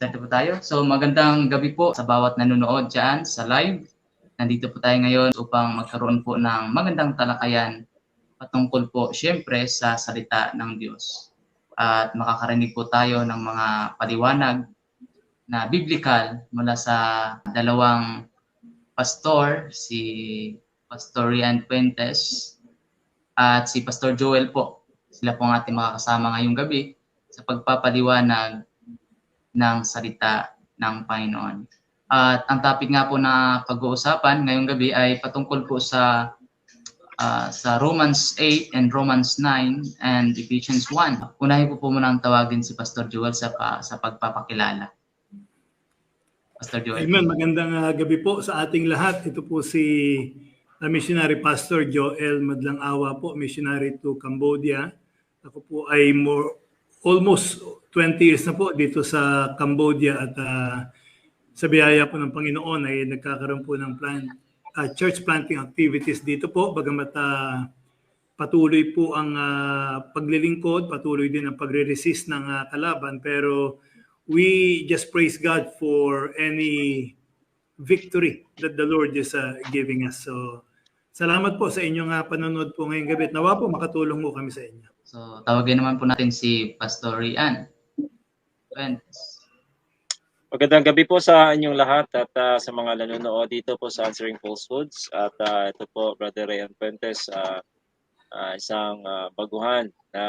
Start po tayo. So magandang gabi po sa bawat nanonood dyan sa live. Nandito po tayo ngayon upang magkaroon po ng magandang talakayan patungkol po syempre sa salita ng Diyos. At makakarinig po tayo ng mga paliwanag na biblical mula sa dalawang pastor, si Pastor Rian Puentes at si Pastor Joel po. Sila po ang ating makakasama ngayong gabi sa pagpapaliwanag ng salita ng Panginoon. At ang topic nga po na pag-uusapan ngayong gabi ay patungkol po sa Romans 8 and Romans 9 and Ephesians 1. Unahin po muna ang tawagin si Pastor Joel sa pagpapakilala. Pastor Joel. Amen. Magandang gabi po sa ating lahat. Ito po si Missionary Pastor Joel Madlang Awa po, missionary to Cambodia. Ako po ay almost 20 years na po dito sa Cambodia at sa biyaya po ng Panginoon ay nagkakaroon po ng church planting activities dito po. Bagamat patuloy po ang paglilingkod, patuloy din ang pagre-resist ng kalaban, pero we just praise God for any victory that the Lord is giving us. So salamat po sa inyong panonood po ngayong gabi. Nawa po makatulong mo kami sa inyo. So tawagin naman po natin si Pastor Rian. Magandang gabi po sa inyong lahat at sa mga nanonood dito po sa Answering Falsehoods. At ito po, Brother Rian Puentes, isang baguhan na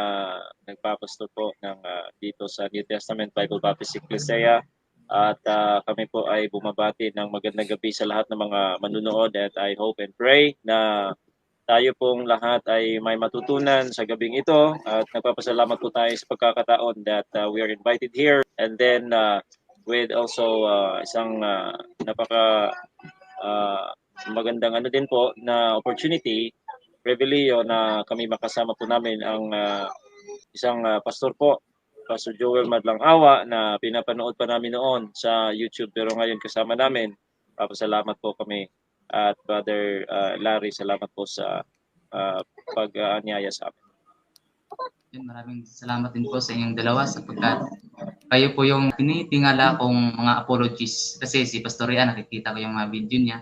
nagpapastor po ng dito sa New Testament Bible Baptist Ecclesia. At kami po ay bumabati ng magandang gabi sa lahat ng mga manunood at I hope and pray na tayo pong lahat ay may matutunan sa gabing ito at nagpapasalamat po tayo sa pagkakataon that we are invited here, and then with also isang napaka magandang din po na opportunity, privilege na kami makasama po namin ang isang pastor po, Pastor Joel Madlang Awa, na pinapanood pa namin noon sa YouTube pero ngayon kasama namin. Papasalamat po kami. At Brother Larry, salamat po sa pag-anyaya sa amin. Maraming salamat din po sa inyong dalawa sapagkat kayo po yung tinitingala kong mga apologies. Kasi si Pastor Rian, nakikita ko yung mga video niya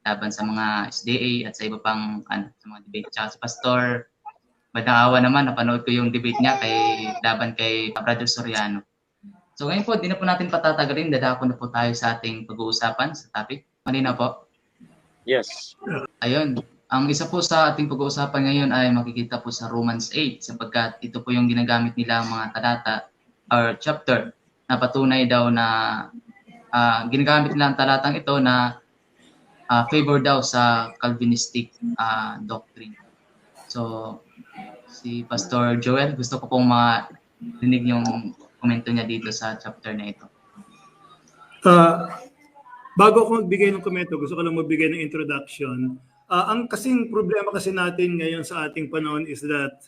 laban sa mga SDA at sa iba pang sa mga debate. Tsaka si Pastor Madlang Awa naman, napanood ko yung debate niya laban kay Brother Soriano. So ngayon po, di na po natin patatagalin. Dadako na po tayo sa ating pag-uusapan sa topic. Malinaw po? Yes. Ayun. Ang isa po sa ating pag-uusapan ngayon ay makikita po sa Romans 8 sapagkat ito po yung ginagamit nila ang mga talata or chapter na patunay daw na ginagamit nila ang talatang ito na favor daw sa Calvinistic doctrine. So, si Pastor Joel, gusto ko pong marinig yung komento niya dito sa chapter na ito. Bago ako magbigay ng komento, gusto ko lang magbigay ng introduction. Ang kasing problema kasi natin ngayon sa ating panahon is that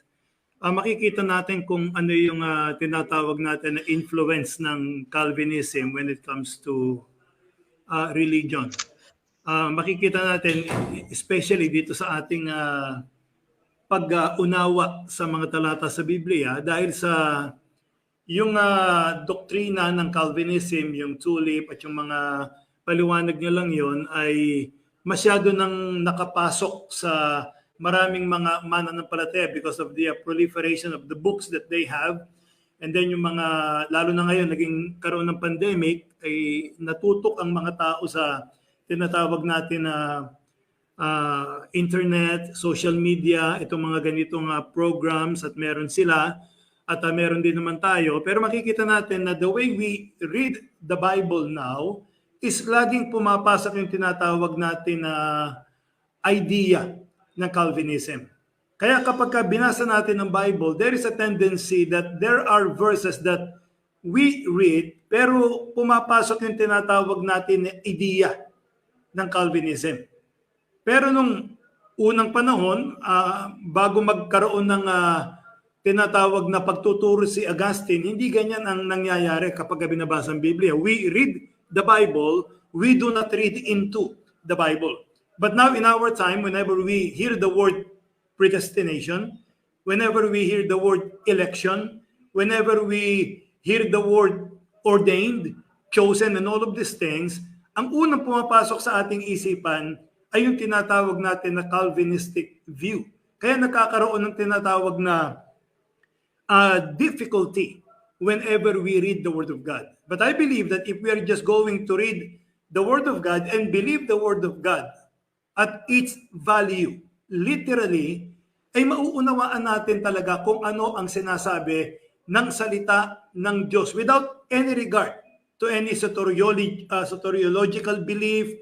makikita natin kung ano yung tinatawag natin na influence ng Calvinism when it comes to religion. Makikita natin especially dito sa ating pag-unawa sa mga talata sa Biblia dahil sa yung doktrina ng Calvinism, yung tulip at yung mga paliwanag niya lang yon ay masyado nang nakapasok sa maraming mga mananampalataya because of the proliferation of the books that they have. And then yung mga, lalo na ngayon, naging karoon ng pandemic, ay natutok ang mga tao sa tinatawag natin na internet, social media, itong mga ganitong programs at meron sila at meron din naman tayo. Pero makikita natin na the way we read the Bible now is laging pumapasok yung tinatawag natin na idea ng Calvinism. Kaya kapag binasa natin ng Bible, there is a tendency that there are verses that we read pero pumapasok yung tinatawag natin na idea ng Calvinism. Pero nung unang panahon, bago magkaroon ng tinatawag na pagtuturo si Augustine, hindi ganyan ang nangyayari kapag binabasa ang Biblia. We read the Bible, we do not read into the Bible. But now in our time, whenever we hear the word predestination, whenever we hear the word election, whenever we hear the word ordained, chosen and all of these things, ang unang pumapasok sa ating isipan ay yung tinatawag natin na Calvinistic view. Kaya nakakaroon ng tinatawag na difficulty whenever we read the Word of God. But I believe that if we are just going to read the Word of God and believe the Word of God at its value, literally, ay mauunawaan natin talaga kung ano ang sinasabi ng salita ng Diyos without any regard to any soteriological belief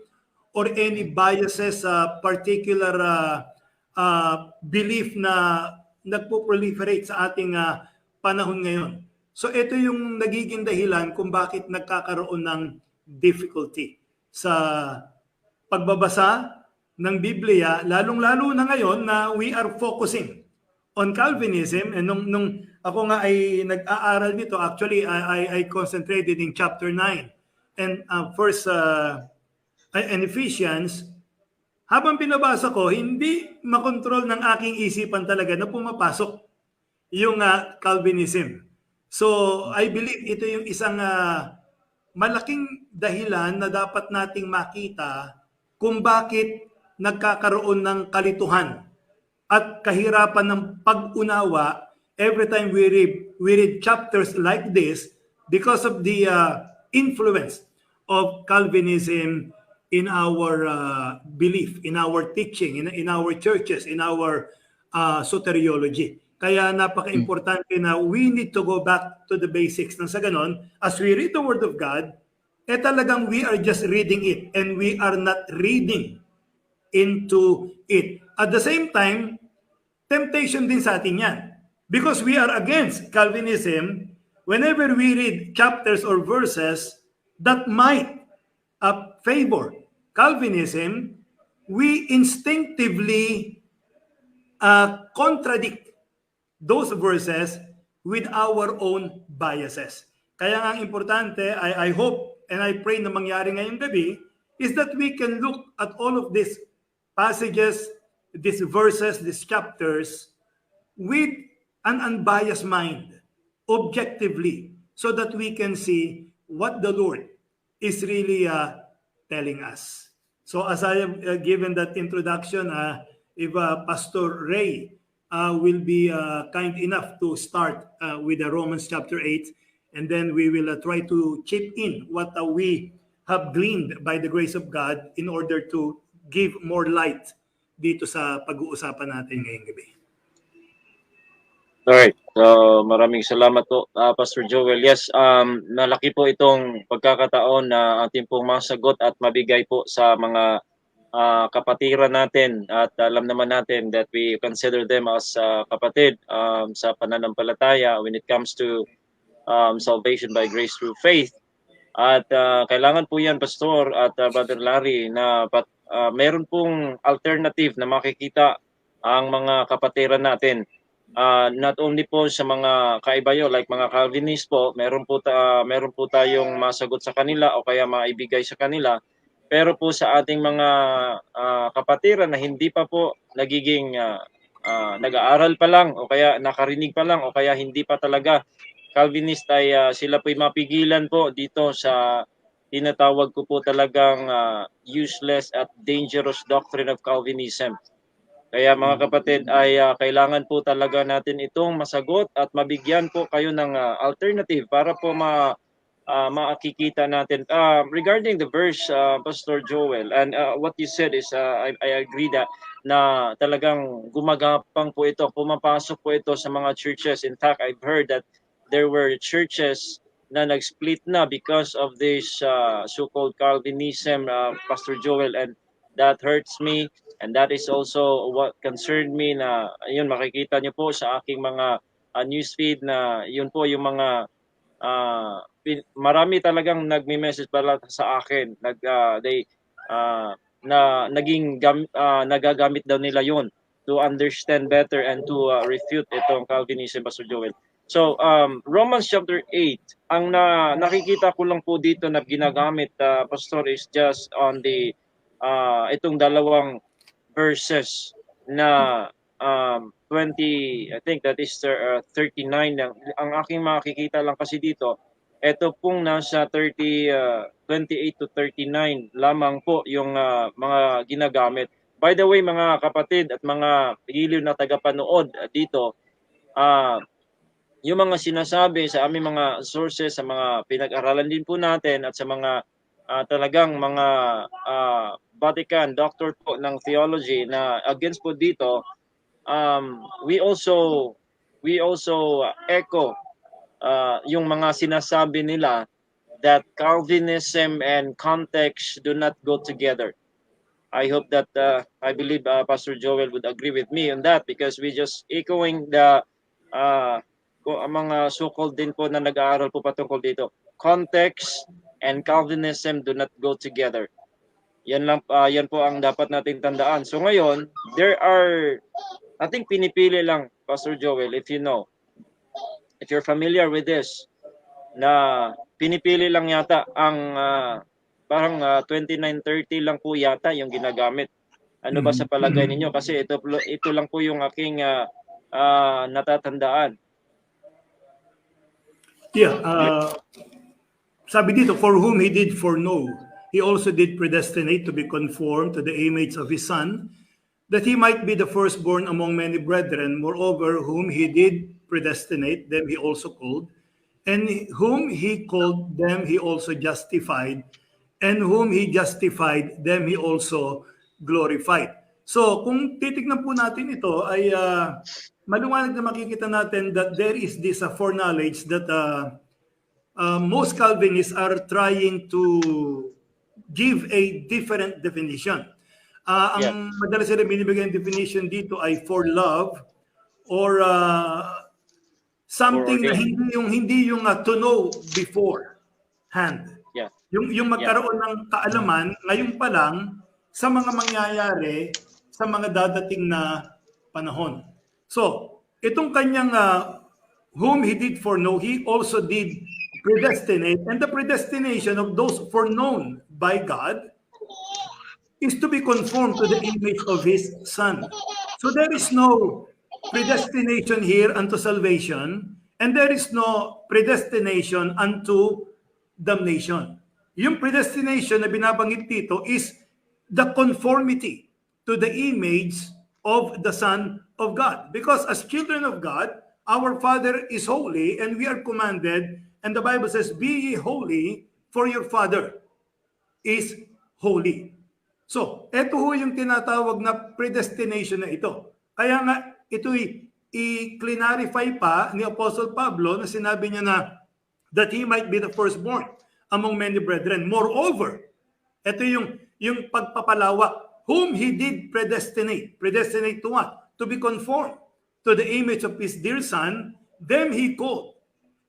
or any biases sa particular belief na nagpo-proliferate sa ating panahon ngayon. So ito yung nagiging dahilan kung bakit nagkakaroon ng difficulty sa pagbabasa ng Biblia, lalong-lalo na ngayon na we are focusing on Calvinism. And nung ako nga ay nag-aaral nito, actually I concentrated in chapter 9 and and Ephesians. Habang pinabasa ko, hindi makontrol ng aking isipan talaga na pumapasok yung Calvinism. So I believe ito yung isang malaking dahilan na dapat nating makita kung bakit nagkakaroon ng kalituhan at kahirapan ng pag-unawa every time we read chapters like this because of the influence of Calvinism in our belief, in our teaching, in our churches, in our soteriology. Kaya napaka-importante na we need to go back to the basics. Nang sa ganon, as we read the Word of God, talagang we are just reading it and we are not reading into it. At the same time, temptation din sa atin yan. Because we are against Calvinism, whenever we read chapters or verses that might favor Calvinism, we instinctively contradict those verses with our own biases. Kaya nga ang importante, I hope and I pray na mangyari ngayong gabi, is that we can look at all of these passages, these verses, these chapters, with an unbiased mind, objectively, so that we can see what the Lord is really telling us. So as I have given that introduction, if Pastor Ray will be kind enough to start with Romans chapter 8, and then we will try to chip in what we have gleaned by the grace of God in order to give more light dito sa pag-uusapan natin ngayong gabi. Alright, so maraming salamat po, Pastor Joel. Yes, malaki po itong pagkakataon na ating pong masagot at mabigay po sa mga kapatiran natin, at alam naman natin that we consider them as kapatid sa pananampalataya when it comes to salvation by grace through faith. At kailangan po yan, Pastor at Brother Larry, na meron pong alternative na makikita ang mga kapatiran natin. Not only po sa mga kaibayo like mga Calvinist po, meron po tayong masagot sa kanila o kaya maibigay sa kanila, pero po sa ating mga kapatiran na hindi pa po nagiging nag-aaral pa lang o kaya nakarinig pa lang o kaya hindi pa talaga Calvinist, ay sila po'y mapigilan po dito sa tinatawag ko po talagang useless at dangerous doctrine of Calvinism. Kaya mga kapatid, ay kailangan po talaga natin itong masagot at mabigyan po kayo ng alternative para po makikita natin. Regarding the verse, Pastor Joel, and what you said is, I agree that na talagang gumagapang po ito, pumapasok po ito sa mga churches. In fact, I've heard that there were churches na nag-split na because of this so-called Calvinism, Pastor Joel, and that hurts me, and that is also what concerned me, na ayun, makikita niyo po sa aking mga newsfeed na yun po yung mga marami talagang nagme-message pala sa akin, nagagamit daw nila yun to understand better and to refute itong Calvinism, Pastor Joel. So, Romans chapter 8, ang nakikita ko lang po dito na ginagamit, Pastor, is just on the itong dalawang verses na 20, I think that is 39. Ang aking makikita lang kasi dito, ito pong nasa 28 to 39 lamang po yung mga ginagamit. By the way, mga kapatid at mga giliw na tagapanood dito, yung mga sinasabi sa aming mga sources, sa mga pinag-aralan din po natin at sa mga talagang mga Vatican doctor po ng theology na against po dito, we also echo yung mga sinasabi nila that Calvinism and context do not go together. I hope that I believe Pastor Joel would agree with me on that, because we just echoing the mga so-called din po na nag-aaral po patungkol dito. Context and Calvinism do not go together. Yan po ang dapat nating tandaan. So ngayon, there are, I think pinipili lang, Pastor Joel, if you know, if you're familiar with this, na pinipili lang yata ang parang 2930 lang po yata yung ginagamit. Ano ba sa palagay ninyo? Kasi ito lang po yung aking natatandaan. Yeah, sabi dito, for whom he did foreknow, he also did predestinate to be conformed to the image of his Son, that he might be the firstborn among many brethren. Moreover, whom he did predestinate, them he also called, and whom he called, them he also justified, and whom he justified, them he also glorified. So, kung titignan po natin ito, ay maliwanag na makikita natin that there is this foreknowledge that most Calvinists are trying to give a different definition. Ang madalas sila binibigyan definition dito ay for love, or something na hindi yung to know beforehand. Yeah. Yung magkaroon ng kaalaman ngayon pa lang sa mga mangyayari sa mga dadating na panahon. So, itong kanyang whom he did foreknow, he also did predestinate, and the predestination of those foreknown by God is to be conformed to the image of his Son. So there is no predestination here unto salvation, and there is no predestination unto damnation. Yung predestination na binabanggit dito is the conformity to the image of the Son of God. Because as children of God, our Father is holy, and we are commanded, and the Bible says, be ye holy, for your Father is holy. So, ito ho yung tinatawag na predestination na ito. Kaya nga, ito i-clarify pa ni Apostle Pablo na sinabi niya na that he might be the firstborn among many brethren. Moreover, ito yung pagpapalawak, whom he did predestinate. Predestinate to what? To be conformed to the image of his dear Son, them he called.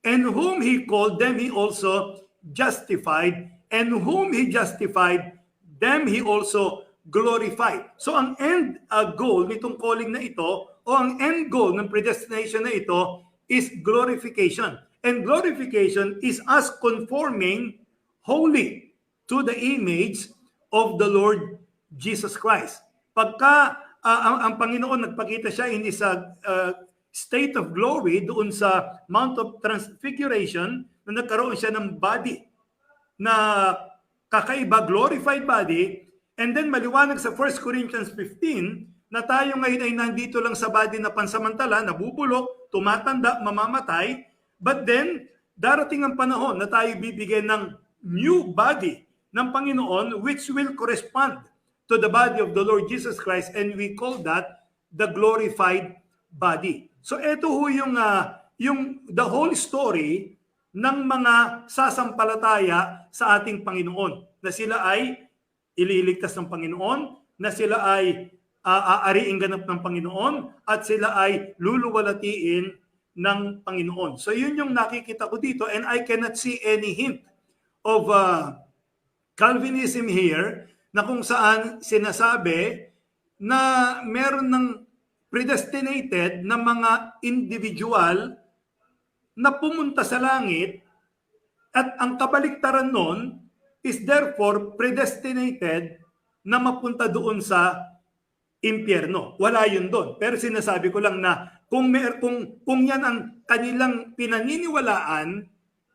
And whom he called, them he also justified. And whom he justified, them he also glorified. So ang end goal nitong calling na ito, o ang end goal ng predestination na ito, is glorification. And glorification is us conforming wholly to the image of the Lord Jesus Christ. Pagka ang Panginoon nagpakita siya in his state of glory doon sa Mount of Transfiguration, na nagkaroon siya ng body na kakaiba, glorified body, and then maliwanag sa 1 Corinthians 15 na tayo ngayon ay nandito lang sa body na pansamantala, nabubulok, tumatanda, mamamatay, but then darating ang panahon na tayo bibigyan ng new body ng Panginoon which will correspond to the body of the Lord Jesus Christ, and we call that the glorified body. So ito ho yung the whole story ng mga sasampalataya sa ating Panginoon, na sila ay ililigtas ng Panginoon, na sila ay aariing ganap ng Panginoon, at sila ay luluwalatiin ng Panginoon. So yun yung nakikita ko dito, and I cannot see any hint of Calvinism here, na kung saan sinasabi na meron ng predestinated na mga individual na pumunta sa langit, at ang kabaliktaran nun is therefore predestinated na mapunta doon sa impyerno. Wala yun doon. Pero sinasabi ko lang na kung yan ang kanilang pinaniniwalaan,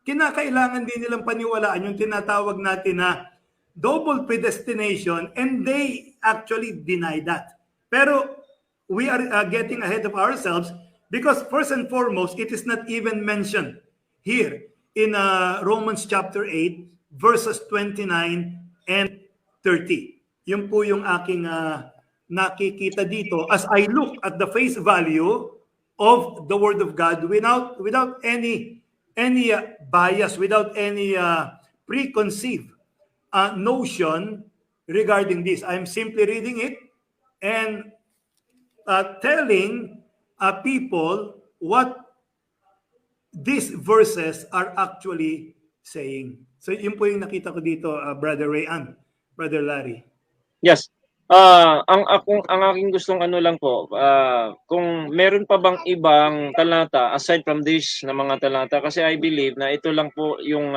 kinakailangan din nilang paniwalaan yung tinatawag natin na double predestination, and they actually deny that. Pero we are getting ahead of ourselves because first and foremost, it is not even mentioned here in Romans chapter 8, verses 29 and 30. Yun po yung aking nakikita dito as I look at the face value of the Word of God without any bias, without any preconceived notion regarding this. I'm simply reading it and telling people what these verses are actually saying. So yun po yung nakita ko dito, Brother Ray and Brother Larry. Yes. Ang aking gustong ano lang po, kung meron pa bang ibang talata aside from this na mga talata, kasi I believe na ito lang po yung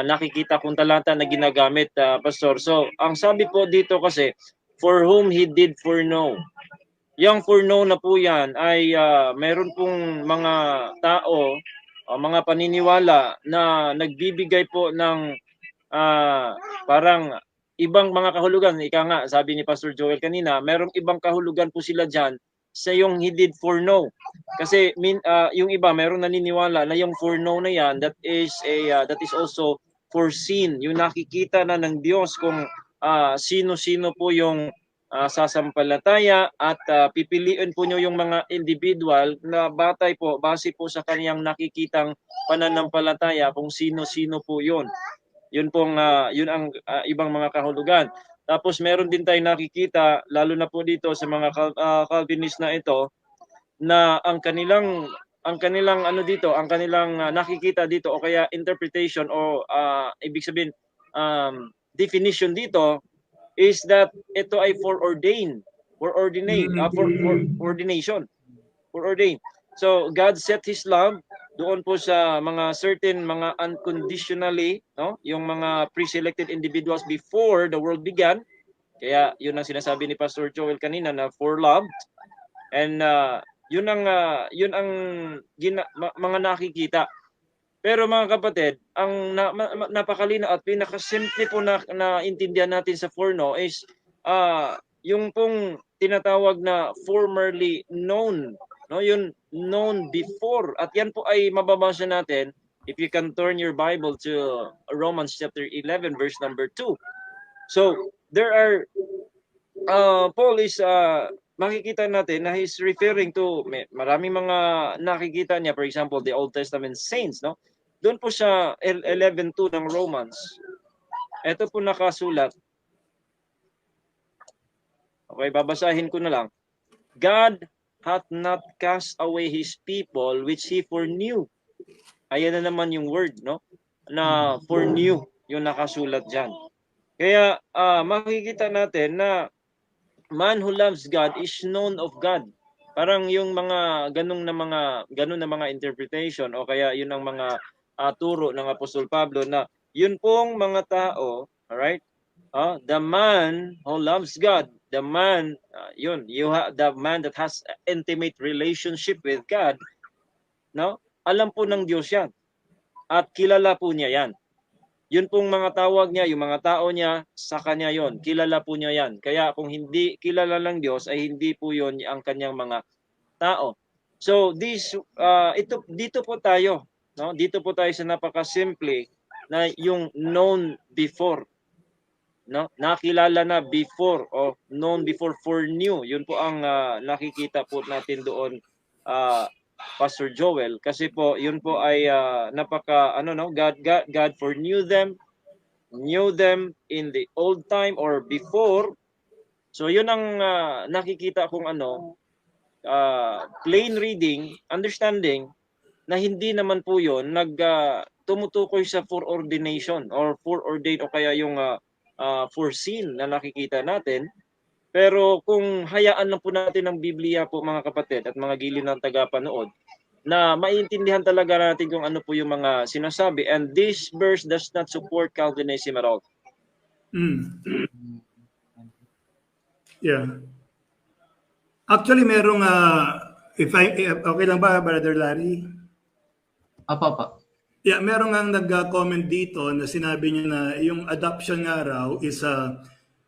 nakikita kong talata na ginagamit, Pastor. So, ang sabi po dito kasi, for whom he did foreknow. Yung foreknow na po yan ay meron pong mga tao, mga paniniwala na nagbibigay po ng parang ibang mga kahulugan. Ika nga, sabi ni Pastor Joel kanina, merong ibang kahulugan po sila dyan sa yung he did foreknow. Kasi yung iba, merong naniniwala na yung foreknow na yan, that is also foreseen. Yung nakikita na ng Diyos kung sino-sino po yung sasampalataya at pipiliin po nyo yung mga individual na batay po, base po sa kaniyang nakikitang pananampalataya kung sino-sino po yun. Yun ang ibang mga kahulugan. Tapos meron din tayong nakikita, lalo na po dito sa mga Calvinist na ito, na ang kanilang nakikita dito o kaya interpretation o ibig sabihin definition dito is that ito ay for ordination. So God set his love doon po sa mga certain mga unconditionally, no, yung mga pre-selected individuals before the world began. Kaya yun ang sinasabi ni Pastor Joel kanina na foreloved, and yun ang mga nakikita. Pero mga kapatid, ang napakalinaw at pinakasimple po na intindihan natin sa foreknow is yung pong tinatawag na formerly known, no, yun known before, at yan po ay mababasa natin if you can turn your Bible to Romans chapter 11 verse number 2. So there are Paul is makikita natin na he's referring to maraming mga nakikita niya, for example the Old Testament saints, no, doon po sa 11:2 ng Romans. Ito po nakasulat. Okay, babasahin ko na lang. God hath not cast away his people which he foreknew. Ayan na naman yung word, no? Na foreknew yung nakasulat dyan. Kaya makikita natin na man who loves God is known of God. Parang yung mga ganun na mga interpretation o kaya yun ang mga turo ng Apostol Pablo na yun pong mga tao, all right? The man who loves God, the man the man that has intimate relationship with God, no? Alam po ng Diyos 'yan. At kilala po niya 'yan. Yun pong mga tawag niya, yung mga tao niya, sa kanya 'yon. Kilala po niya 'yan. Kaya kung hindi kilala ng Diyos ay hindi po 'yon ang kanyang mga tao. So dito po tayo, no? Dito po tayo sa napakasimple na yung known before. No, nakilala na before o known before, foreknew. Yun po ang nakikita po natin doon, Pastor Joel, kasi po yun po ay God foreknew them, knew them in the old time or before. So yun ang nakikita kong plain reading, understanding na hindi naman po yun tumutukoy sa foreordination or foreordained o kaya yung foreseen na nakikita natin. Pero kung hayaan lang po natin ng Biblia po mga kapatid at mga giliw ng tagapanood na maintindihan talaga natin kung ano po yung mga sinasabi, and this verse does not support Calvinism at all. Yeah. Actually merong okay lang ba, Brother Larry? Apa. Yeah, meron nga nag-comment dito na sinabi niya na yung adoption nga raw is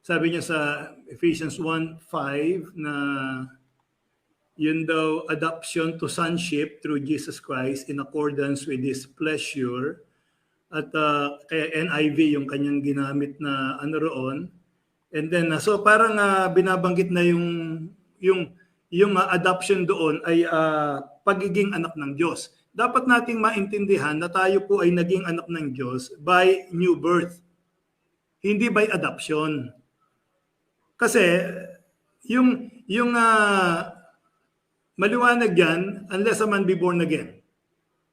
sabi niya sa Ephesians 1:5 na yun daw adoption to sonship through Jesus Christ in accordance with His pleasure. At kaya NIV yung kanyang ginamit na ano roon. And then so parang binabanggit na yung adoption doon ay pagiging anak ng Diyos. Dapat nating maintindihan na tayo po ay naging anak ng Diyos by new birth, hindi by adoption. Kasi yung maliwanag yan, unless a man be born again,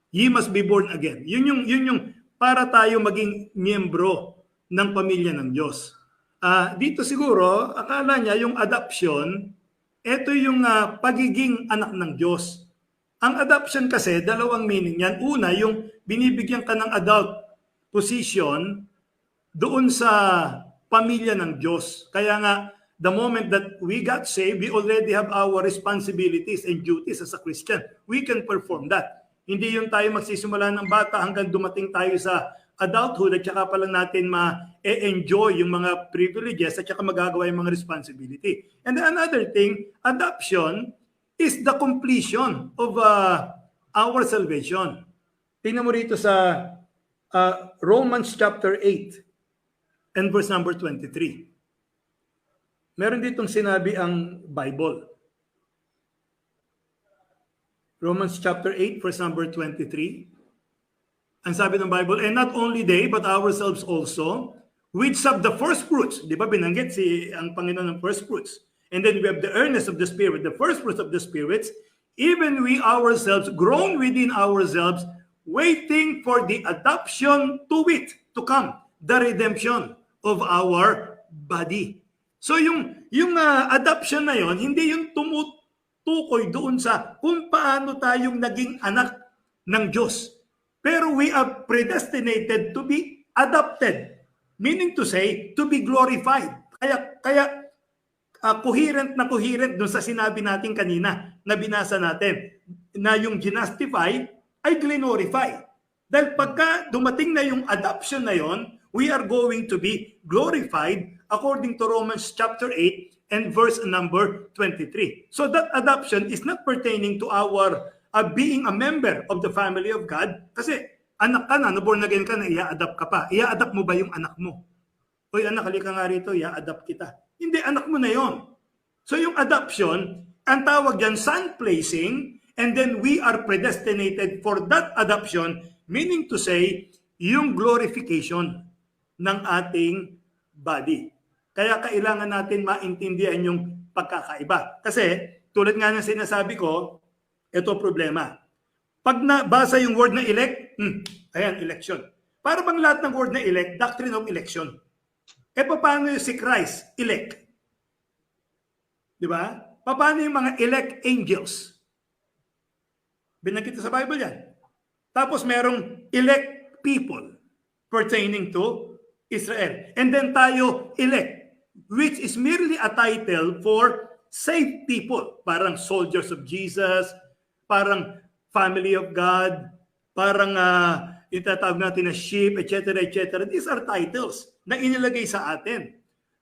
ye must be born again. Yun yung para tayo maging miyembro ng pamilya ng Diyos. Dito siguro, akala niya yung adoption, ito yung pagiging anak ng Diyos. Ang adoption kasi, dalawang meaning yan. Una, yung binibigyan ka ng adult position doon sa pamilya ng Diyos. Kaya nga, the moment that we got saved, we already have our responsibilities and duties as a Christian. We can perform that. Hindi yung tayo magsisimula ng bata hanggang dumating tayo sa adulthood at saka pa lang natin ma-enjoy yung mga privileges at saka magagawa yung mga responsibility. And another thing, adoption is the completion of our salvation. Tingnan mo rito sa Romans chapter 8 and verse number 23. Meron ditong sinabi ang Bible. Romans chapter 8, verse number 23. Ang sabi ng Bible, and not only they, but ourselves also, which have the first fruits. Di ba binanggit ang Panginoon ng first fruits? And then we have the earnest of the Spirit, the first fruits of the spirits, even we ourselves, grown within ourselves, waiting for the adoption to wit, to come, the redemption of our body. So yung adoption na yon, hindi yung tumutukoy doon sa kung paano tayong naging anak ng Diyos. Pero we are predestinated to be adopted, meaning to say, to be glorified. Kaya coherent doon sa sinabi natin kanina na binasa natin na yung ginastify ay glorify. Dahil pagka dumating na yung adoption na yon, we are going to be glorified according to Romans chapter 8 and verse number 23. So that adoption is not pertaining to our being a member of the family of God, kasi anak ka na, born again ka na, i-adapt ka pa. I-adapt mo ba yung anak mo? Oy anak, halika nga rito, i-adapt kita. Hindi, anak mo na yon. So yung adoption, ang tawag dyan, son placing, and then we are predestinated for that adoption, meaning to say, yung glorification ng ating body. Kaya kailangan natin maintindihan yung pagkakaiba. Kasi tulad nga ng sinasabi ko, ito problema. Pag nabasa yung word na elect, ayan, election. Para bang lahat ng word na elect, doctrine of election. Paano yung si Christ, elect? Di ba? Paano yung mga elect angels? Binanggit sa Bible yan. Tapos merong elect people pertaining to Israel. And then tayo elect, which is merely a title for saved people. Parang soldiers of Jesus, parang family of God, parang itatawag natin na sheep, etc., etc. These are titles na inilagay sa atin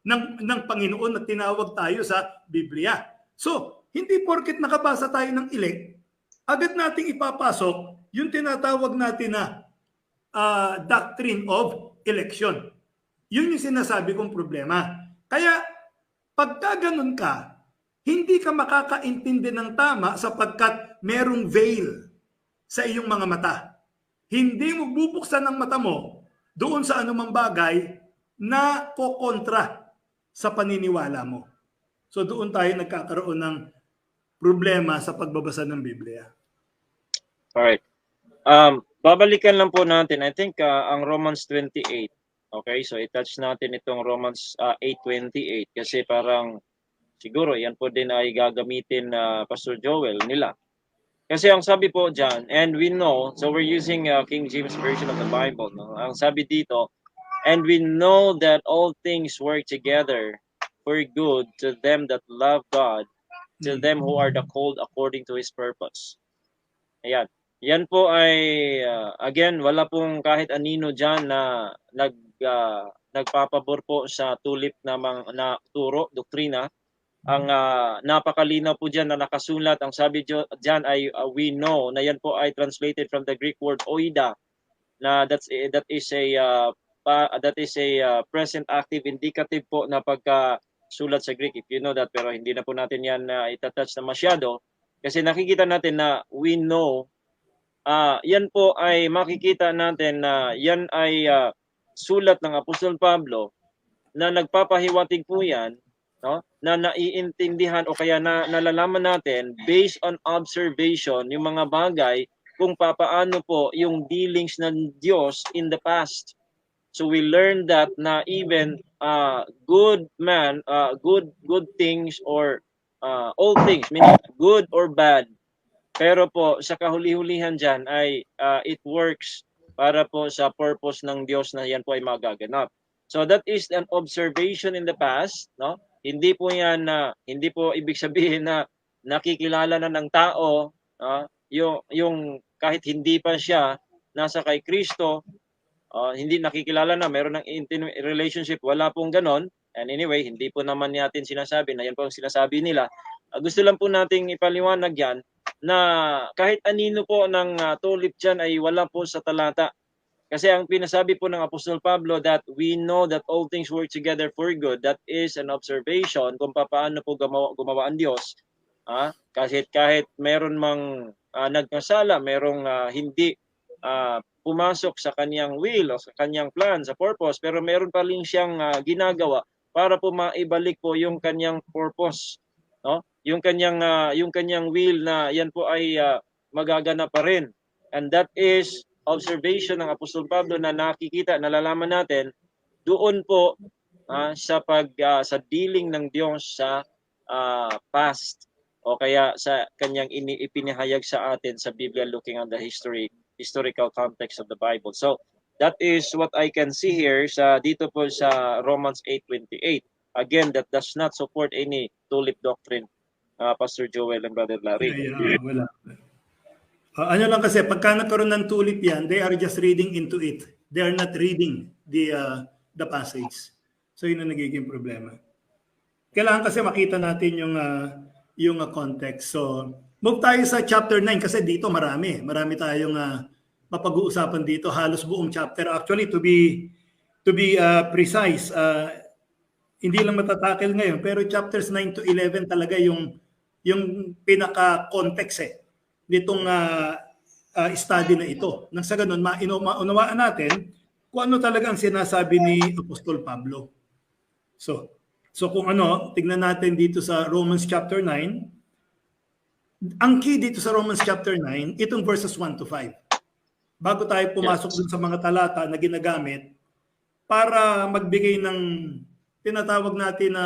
ng Panginoon na tinawag tayo sa Biblia. So, hindi porket nakabasa tayo ng elect, agad nating ipapasok yung tinatawag natin na doctrine of election. Yun yung sinasabi kong problema. Kaya, pagka ganun ka, hindi ka makakaintindi ng tama sapagkat merong veil sa iyong mga mata. Hindi mo bubuksan ang mata mo doon sa anumang bagay na kokontra sa paniniwala mo. So doon tayo nagkakaroon ng problema sa pagbabasa ng Biblia. Alright. Babalikan lang po natin. I think ang Romans 28. Okay, so i-touch natin itong Romans 8:28 kasi parang siguro yan po din ay gagamitin Pastor Joel nila. Kasi ang sabi po dyan, and we know, so we're using King James Version of the Bible. No? Ang sabi dito, and we know that all things work together for good to them that love God, to them who are the called according to His purpose. Ayan. yan po ay again, wala pong kahit anino diyan na nagpapabor po sa tulip na turo, doktrina. Ang napakalinaw po diyan na nakasulat, ang sabi diyan ay we know, na yan po ay translated from the Greek word oida, na that is a present active indicative po na pagkasulat sa Greek, if you know that, pero hindi na po natin yan itatouch na masyado kasi nakikita natin na we know. Yan po ay makikita natin na yan ay sulat ng Apostol Pablo na nagpapahiwatig po yan, no, na naiintindihan o kaya nalalaman natin based on observation yung mga bagay kung papaano po yung dealings ng Diyos in the past. So we learn that na even good things or all things, meaning good or bad, pero po sa kahuli-hulihan dyan ay it works para po sa purpose ng Diyos na yan po ay magaganap. So that is an observation in the past, no? Hindi po yan hindi po ibig sabihin na nakikilala na ng tao yung kahit hindi pa siya nasa kay Kristo, hindi nakikilala na, meron ng intimate relationship, wala pong ganon. And anyway, hindi po naman natin sinasabi na yan po ang sinasabi nila. Gusto lang po nating ipaliwanag yan na kahit anino po ng tulip dyan ay wala po sa talata. Kasi ang pinasabi po ng Apostol Pablo that we know that all things work together for good, that is an observation kung paano po gumawa ang Diyos. Kahit meron mang nagkasala, merong hindi pumasok sa kanyang will o sa kanyang plan, sa purpose, pero meron pa rin siyang ginagawa para po maibalik po yung kanyang purpose, no? Yung kanyang will na yan po ay magaganap pa rin. And that is observation ng Apostol Pablo na nakikita, nalalaman natin doon po sa dealing ng Diyos sa past o kaya sa kanyang ipinahayag sa atin sa Biblia, looking at the historical context of the Bible. So that is what I can see here dito po sa Romans 8:28. Again, that does not support any tulip doctrine, Pastor Joel and Brother Larry. Wala. Ano lang kasi, pagka nagkaroon ng tulip yan, they are just reading into it. They are not reading the passage. So yun ang nagiging problema. Kailangan kasi makita natin yung context. So move tayo sa chapter 9 kasi dito marami tayong mapag-uusapan dito, halos buong chapter. Actually, to be precise, hindi lang matatakel ngayon, pero chapters 9 to 11 talaga yung pinaka-context nitong study na ito. Nang sa ganun, maunawaan natin kung ano talaga ang sinasabi ni Apostol Pablo. So kung tignan natin dito sa Romans chapter 9, ang key dito sa Romans chapter 9, itong verses 1 to 5. Bago tayo pumasok dun sa mga talata na ginagamit para magbigay ng tinatawag natin na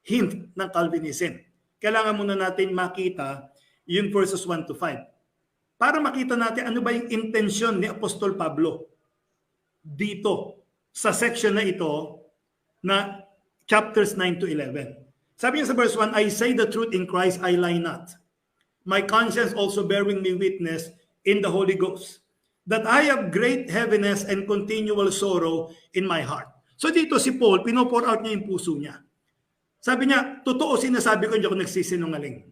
hint ng Calvinism. Kailangan muna natin makita yung verses 1 to 5. Para makita natin ano ba yung intensyon ni Apostol Pablo dito sa section na ito na chapters 9 to 11. Sabi niya sa verse 1, I say the truth in Christ, I lie not. My conscience also bearing me witness in the Holy Ghost, that I have great heaviness and continual sorrow in my heart. So dito si Paul, pinopour out niya yung puso niya. Sabi niya, totoo sinasabi ko, hindi ako nagsisinungaling.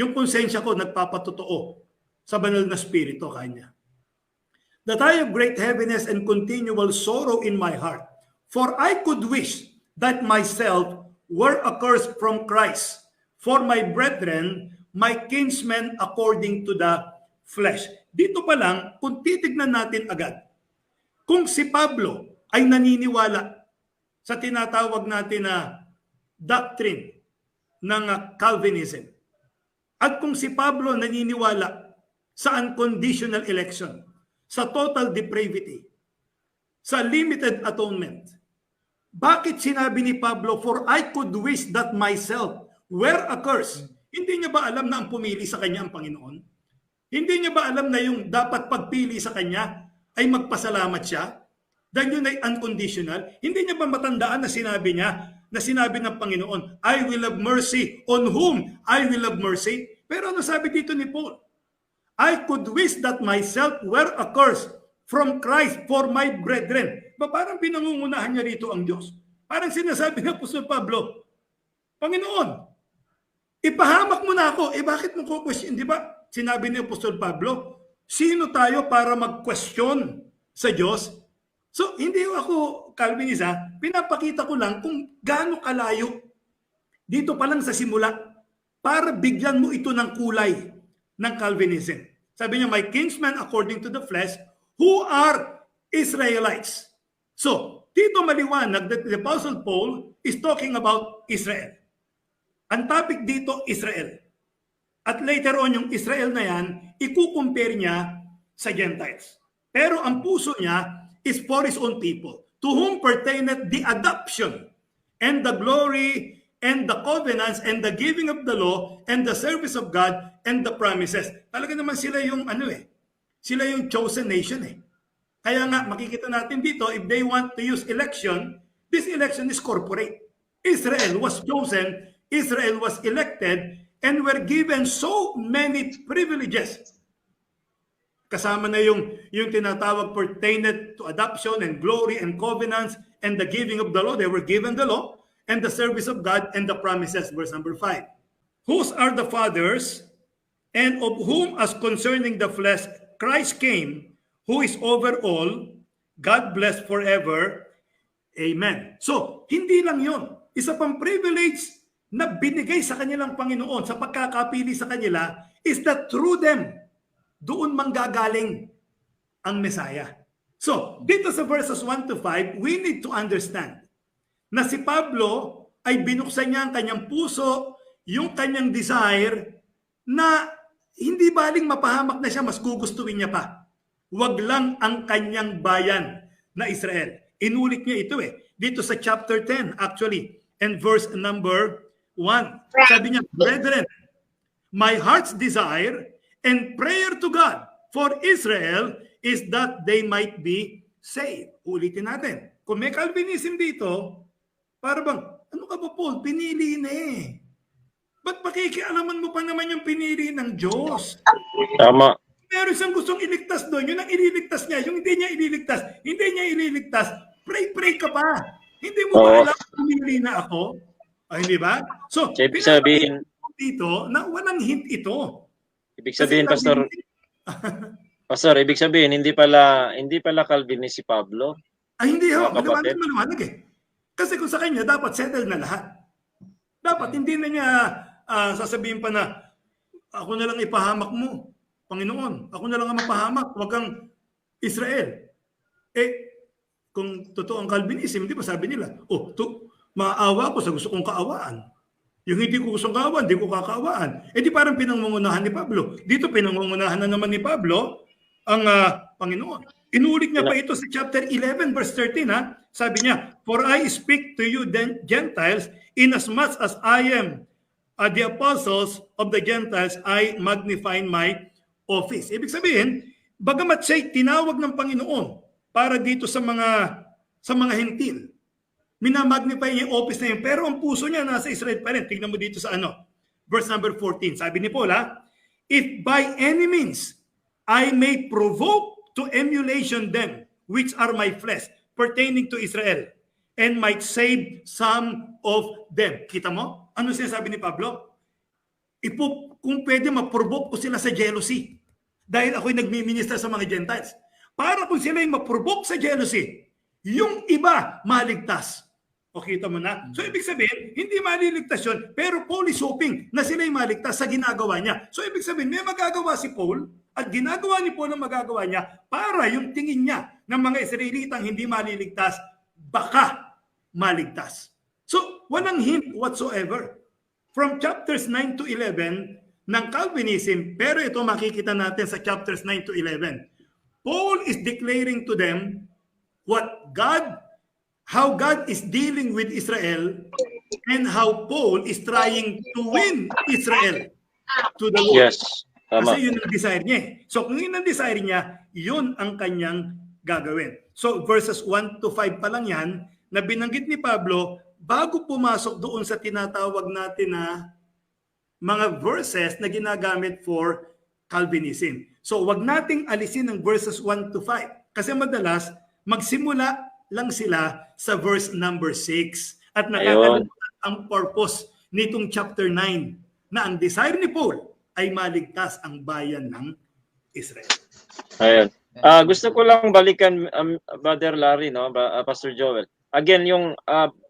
Yung konsensya ko nagpapatotoo sa banal na spirito kanya. That I have great heaviness and continual sorrow in my heart. For I could wish that myself were accursed from Christ, for my brethren, my kinsmen according to the flesh. Dito pa lang, kung titignan natin agad, kung si Pablo ay naniniwala sa tinatawag natin na doctrine ng Calvinism, at kung si Pablo naniniwala sa unconditional election, sa total depravity, sa limited atonement, bakit sinabi ni Pablo, for I could wish that myself were accursed? Hindi niya ba alam na ang pumili sa kanya ang Panginoon? Hindi niya ba alam na yung dapat pagpili sa kanya ay magpasalamat siya? Dahil yun ay unconditional. Hindi niya ba matandaan na sinabi ng Panginoon, I will have mercy on whom I will have mercy? Pero ano sabi dito ni Paul? I could wish that myself were accursed from Christ for my brethren. Parang pinangungunahan niya rito ang Diyos. Parang sinasabi ng Apostol Pablo, Panginoon, ipahamak mo na ako. Bakit mo ko question? Di ba? Sinabi ni Apostol Pablo, sino tayo para mag-question sa Diyos? So, hindi ako Calvinista, pinapakita ko lang kung gaano kalayo dito pa lang sa simula para bigyan mo ito ng kulay ng Calvinism. Sabi niya, my kinsmen according to the flesh, who are Israelites. So, dito maliwanag that the Apostle Paul is talking about Israel. Ang topic dito, Israel. At later on, yung Israel na yan, ikukumpare niya sa Gentiles. Pero ang puso niya is for his own people, to whom pertaineth the adoption and the glory and the covenants and the giving of the law and the service of God and the promises. Talaga naman sila yung sila yung chosen nation . Kaya nga makikita natin dito, if they want to use election, this election is corporate. Israel was chosen, Israel was elected, and were given so many privileges. Kasama na yung tinatawag pertained to adoption and glory and covenants and the giving of the law. They were given the law and the service of God and the promises. Verse number 5. Whose are the fathers, and of whom as concerning the flesh Christ came, who is over all, God bless forever. Amen. So, hindi lang yon. Isa pang privilege na binigay sa kanilang Panginoon sa pagkakapili sa kanila is that through them, doon manggagaling ang Messiah. So, dito sa verses 1 to 5, we need to understand na si Pablo ay binuksan niya ang kanyang puso, yung kanyang desire na hindi baling mapahamak na siya, mas gugustuhin niya pa. Wag lang ang kanyang bayan na Israel. Inulit niya ito dito sa chapter 10 actually, and verse number 1. Sabi niya, brethren, my heart's desire and prayer to God for Israel is that they might be saved. Ulitin natin. Kung may Calvinism dito, para bang, ano ka ba Paul? Pinili na Ba't pakikialaman mo pa naman yung pinili ng Diyos? Tama. Meron siyang gustong iligtas doon. Yun ang ililigtas niya. Yung hindi niya ililigtas, pray ka pa. Hindi mo ba alam pinili na ako? Hindi ba? So, sabihin dito na walang hint ito. Ibig sabihin, Pastor, ibig sabihin, hindi pala Calvinist si Pablo? Hindi ho. Maliwanag Kasi kung sa kanya, dapat settle na lahat. Dapat hindi na niya sasabihin pa na, ako na lang ipahamak mo, Panginoon. Ako na lang ang mapahamak. Huwag kang Israel. Kung totoo ang Calvinism, di ba sabi nila, maawa ko sa gusto kong kaawaan. Yung hindi ko gustong kaawaan, hindi ko kakaawaan. Di parang pinangungunahan ni Pablo. Dito pinangungunahan na naman ni Pablo ang Panginoon. Inulit niya pa ito sa chapter 11 verse 13 Sabi niya, for I speak to you then Gentiles, inasmuch as I am the apostles of the Gentiles, I magnify my office. Ibig sabihin, bagamat siya'y tinawag ng Panginoon para dito sa mga hentil, minamagnify niya yung office na yun, pero ang puso niya nasa Israel pa rin. Tingnan mo dito sa verse number 14. Sabi ni Paul, if by any means I may provoke to emulation them which are my flesh, pertaining to Israel, and might save some of them. Kita mo? Ano sinasabi ni Pablo? Kung pwede, ma-provoke ko sila sa jealousy. Dahil ako'y nagmi-minister sa mga Gentiles. Para kung sila'y ma-provoke sa jealousy, yung iba maligtas. O kita mo na? So ibig sabihin, hindi maliligtas yun, pero Paul is hoping na sila'y maligtas sa ginagawa niya. So ibig sabihin, may magagawa si Paul, at ginagawa ni Paul ang magagawa niya para yung tingin niya ng mga Israelitang hindi maliligtas, baka maligtas. So, walang hint whatsoever. From chapters 9 to 11 ng Calvinism, pero ito makikita natin sa chapters 9 to 11. Paul is declaring to them how God is dealing with Israel and how Paul is trying to win Israel to the Lord. Yes. Tama. Kasi yun ang desire niya. So kung yun ang desire niya, yun ang kanyang gagawin. So verses 1 to 5 pa lang yan, na binanggit ni Pablo, bago pumasok doon sa tinatawag natin na mga verses na ginagamit for Calvinism. So wag nating alisin ang verses 1 to 5 kasi madalas magsimula lang sila sa verse number 6 at nakakalimutan ang purpose nitong chapter 9 na ang desire ni Paul ay maligtas ang bayan ng Israel. Ayun. Gusto ko lang balikan, Brother Larry, no, Pastor Joel. Again, yung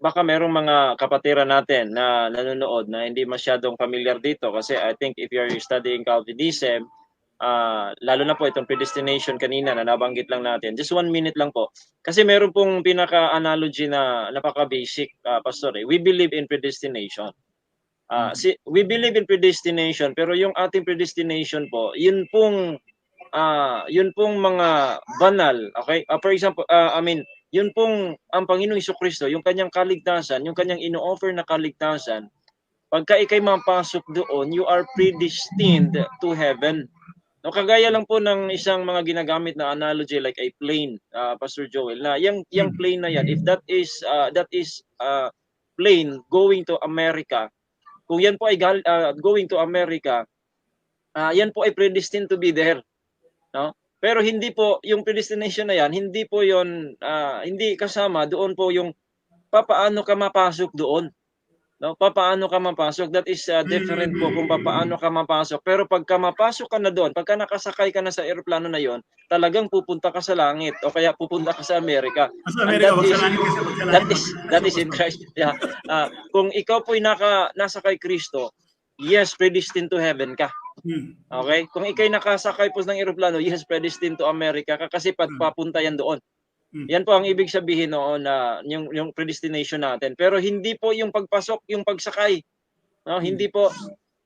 baka merong mga kapatiran natin na nanonood na hindi masyadong familiar dito kasi I think if you're studying Calvinism, lalo na po itong predestination kanina na nabanggit lang natin. Just 1 minute lang po. Kasi meron pong pinaka-analogy na napaka-basic, Pastor. We believe in predestination. We believe in predestination pero yung ating predestination po, yun pong mga banal, okay? For example, yun pong ang Panginoong Jesucristo, yung kanyang kaligtasan, yung kanyang ino-offer na kaligtasan, pagka ikay mapasok doon, you are predestined to heaven. No, kagaya lang po ng isang mga ginagamit na analogy like a plane, Pastor Joel, na yung plane na yan, if that is plane going to America, kung yan po ay going to America, yan po ay predestined to be there. No? Pero hindi po yung predestination na yan, hindi po yon hindi kasama doon po yung papaano ka mapasok doon. No? Papaano ka mapasok? That is different po kung papaano ka mapasok. Pero pagka mapasok ka na doon, pagka nakasakay ka na sa eroplano na yon, talagang pupunta ka sa langit o kaya pupunta ka sa Amerika. That is in Christ. Yeah. Kung ikaw po'y nasa kay Kristo, yes, predestined to heaven ka. Okay? Kung ikay nakasakay po ng eroplano, yes, predestined to America ka kasi papunta yan doon. Yan po ang ibig sabihin noon na yung predestination natin. Pero hindi po yung pagpasok, yung pagsakay. No, hindi po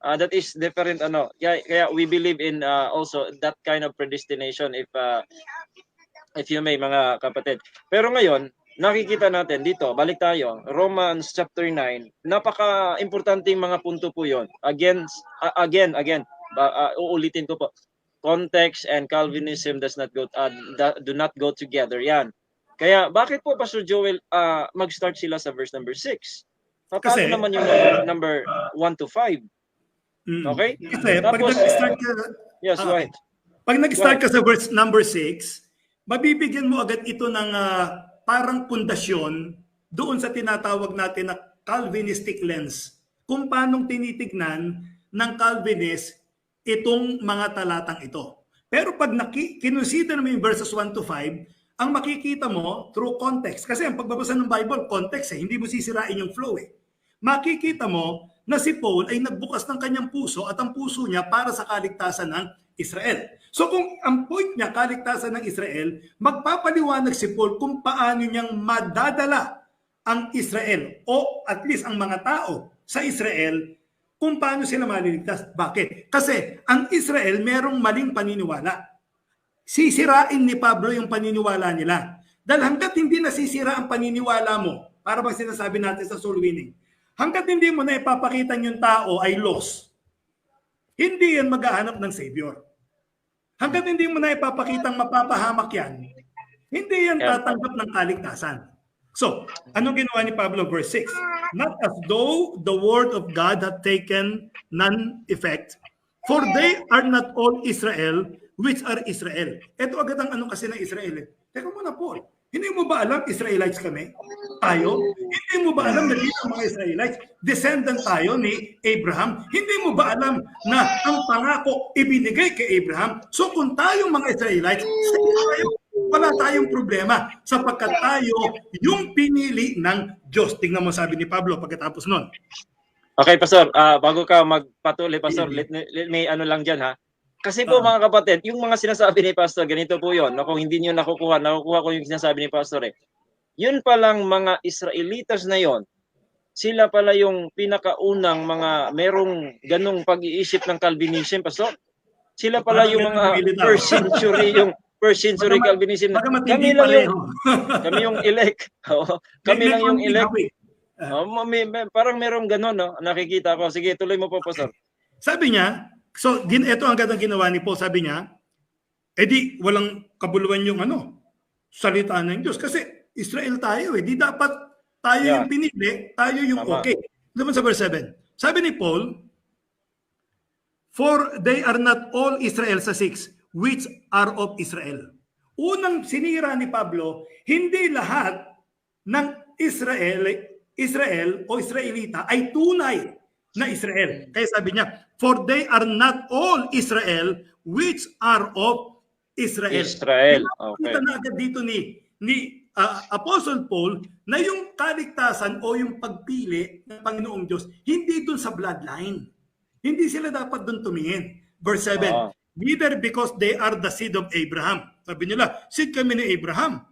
that is different Kaya we believe in also that kind of predestination if you may, mga kapatid. Pero ngayon, nakikita natin dito, balik tayo, Romans chapter 9, napaka-importanting mga punto po 'yon. Again, uulitin ko po. Context and Calvinism do not go together. Yan. Kaya bakit po, Pastor Joel, mag-start sila sa verse number 6? Paano naman yung number 1 to 5? Okay? Kasi pag nag-start ka, yes, go ahead. Pag nag-start ka sa verse number 6, mabibigyan mo agad ito ng parang pundasyon doon sa tinatawag natin na Calvinistic lens. Kung paanong tinitignan ng Calvinist itong mga talatang ito. Pero pag kinonsider mo yung verses 1 to 5, ang makikita mo through context. Kasi ang pagbabasa ng Bible, context hindi mo sisirain yung flow Makikita mo na si Paul ay nagbukas ng kanyang puso at ang puso niya para sa kaligtasan ng Israel. So kung ang point niya, kaligtasan ng Israel, magpapaliwanag si Paul kung paano niyang madadala ang Israel o at least ang mga tao sa Israel kung paano sila maliligtas. Bakit? Kasi ang Israel merong maling paniniwala. Sisirain ni Pablo yung paniniwala nila. Dahil hanggat hindi nasisira ang paniniwala mo, para bang sinasabi natin sa soul winning, hanggat hindi mo na ipapakita yung tao ay lost, hindi yan maghahanap ng Savior. Hanggat hindi mo na ipapakitang mapapahamak yan, hindi yan tatanggap ng kaligtasan. So, anong ginawa ni Pablo? Verse 6. Not as though the word of God had taken none effect, for they are not all Israel, which are Israel. Ito agad ang ano kasi ng Israel. Teka muna, Paul. Hindi mo ba alam Israelites kami? Tayo? Hindi mo ba alam na dito mga Israelites, descendant tayo ni Abraham? Hindi mo ba alam na ang pangako ibinigay kay Abraham? So kung tayong mga Israelites, wala tayong problema sapagkat tayo yung pinili ng Diyos. Tingnan mo sabi ni Pablo pagkatapos nun. Okay, Pastor. Bago ka magpatuloy, Pastor, let me ano lang dyan, ha? Kasi po mga kapatid, yung mga sinasabi ni Pastor, ganito po yun. Kung hindi nyo nakukuha ko yung sinasabi ni Pastor. Yun palang mga Israelitas na yon, sila pala yung pinakaunang mga merong ganong pag-iisip ng Calvinism, Pastor. Sila pala yung mga first century Calvinism. Kami lang yung elect. Kami lang yung elect. Parang merong ganon, no? Nakikita ko. Sige, tuloy mo po, Pastor. Sabi niya, so, ito ang gandang ginawa ni Paul. Sabi niya, edi walang kabuluhan yung salita ng Diyos. Kasi Israel tayo Di dapat tayo yung pinili, tayo yung okay. Naman sa verse 7. Sabi ni Paul, for they are not all Israel sa 6, which are of Israel. Unang sinira ni Pablo, hindi lahat ng Israel o Israelita ay tunay na Israel. Kaya sabi niya, for they are not all Israel which are of Israel. Okay. Kita na agad dito ni Apostle Paul na yung kaligtasan o yung pagpili ng Panginoong Diyos, hindi dun sa bloodline. Hindi sila dapat dun tumingin. Verse 7, neither because they are the seed of Abraham. Sabi nila, seed kami ni Abraham.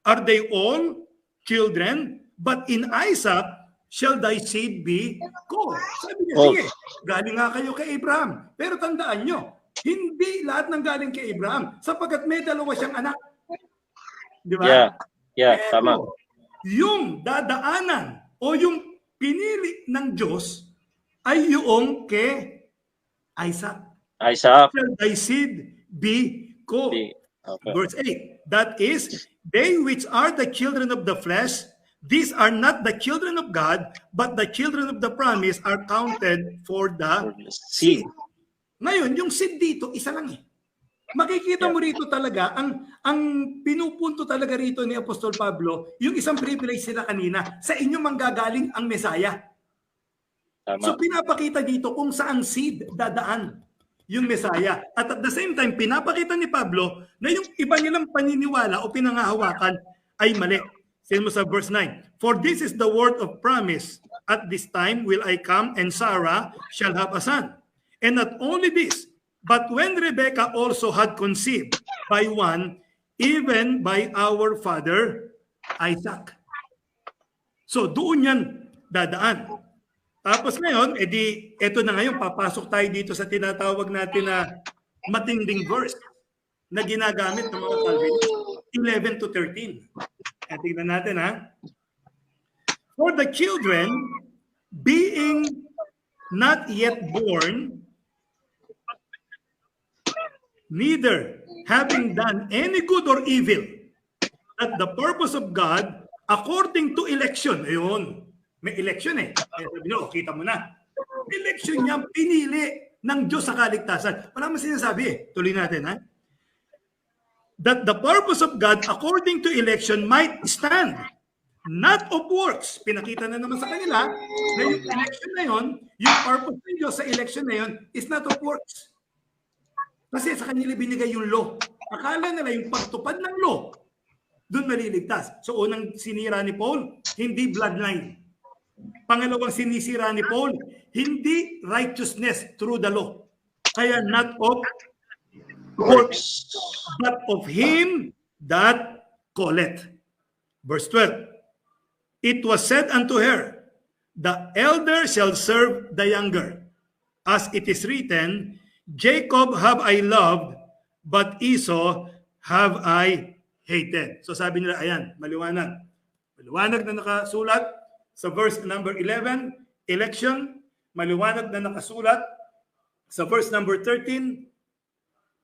Are they all children? But in Isaac shall thy seed be called. Sabi niya, sige, galing nga kayo kay Abraham. Pero tandaan nyo, hindi lahat ng galing kay Abraham sapagkat may dalawa siyang anak. Di ba? Yeah, tama. Yung dadaanan o yung pinili ng Diyos ay yung kay Isaac. Shall thy seed be called. Okay. Verse 8, that is, they which are the children of the flesh, these are not the children of God, but the children of the promise are counted for the seed. Ngayon, yung seed dito, isa lang eh. Makikita mo rito talaga, ang pinupunto talaga rito ni Apostol Pablo, yung isang privilege sila kanina, sa inyo manggagaling ang Mesaya. Tama. So pinapakita dito kung saan seed dadaan yung Mesaya. At the same time, pinapakita ni Pablo na yung iba nilang paniniwala o pinangahawakan ay mali. Sabi mo sa verse 9, for this is the word of promise, at this time will I come and Sarah shall have a son. And not only this, but when Rebekah also had conceived by one, even by our father Isaac. So doon yan dadaan. Tapos ngayon, eto na ngayon, papasok tayo dito sa tinatawag natin na matinding verse na ginagamit ng mga Calvinists, 11 to 13. At tignan natin ha. For the children, being not yet born, neither having done any good or evil, at the purpose of God, according to election. Ayun, may election eh. Kaya sabi nyo, kita mo na. Election niya, pinili ng Diyos sa kaligtasan. Wala mo sinasabi eh. Tuloy natin ha. That the purpose of God, according to election, might stand, not of works. Pinakita na naman sa kanila na yung election na yun, yung purpose ng Diyos sa election na yun, is not of works. Kasi sa kanila binigay yung law. Akala nila yung pagtupad ng law, doon maliligtas. So unang sinira ni Paul, hindi bloodline. Pangalawang sinisira ni Paul, hindi righteousness through the law. Kaya not of works, but of him that calleth. Verse 12, it was said unto her, the elder shall serve the younger. As it is written, Jacob have I loved, but Esau have I hated. So sabi nila, ayan, maliwanag. Maliwanag na nakasulat sa verse number 11, election. Maliwanag na nakasulat sa verse number 13,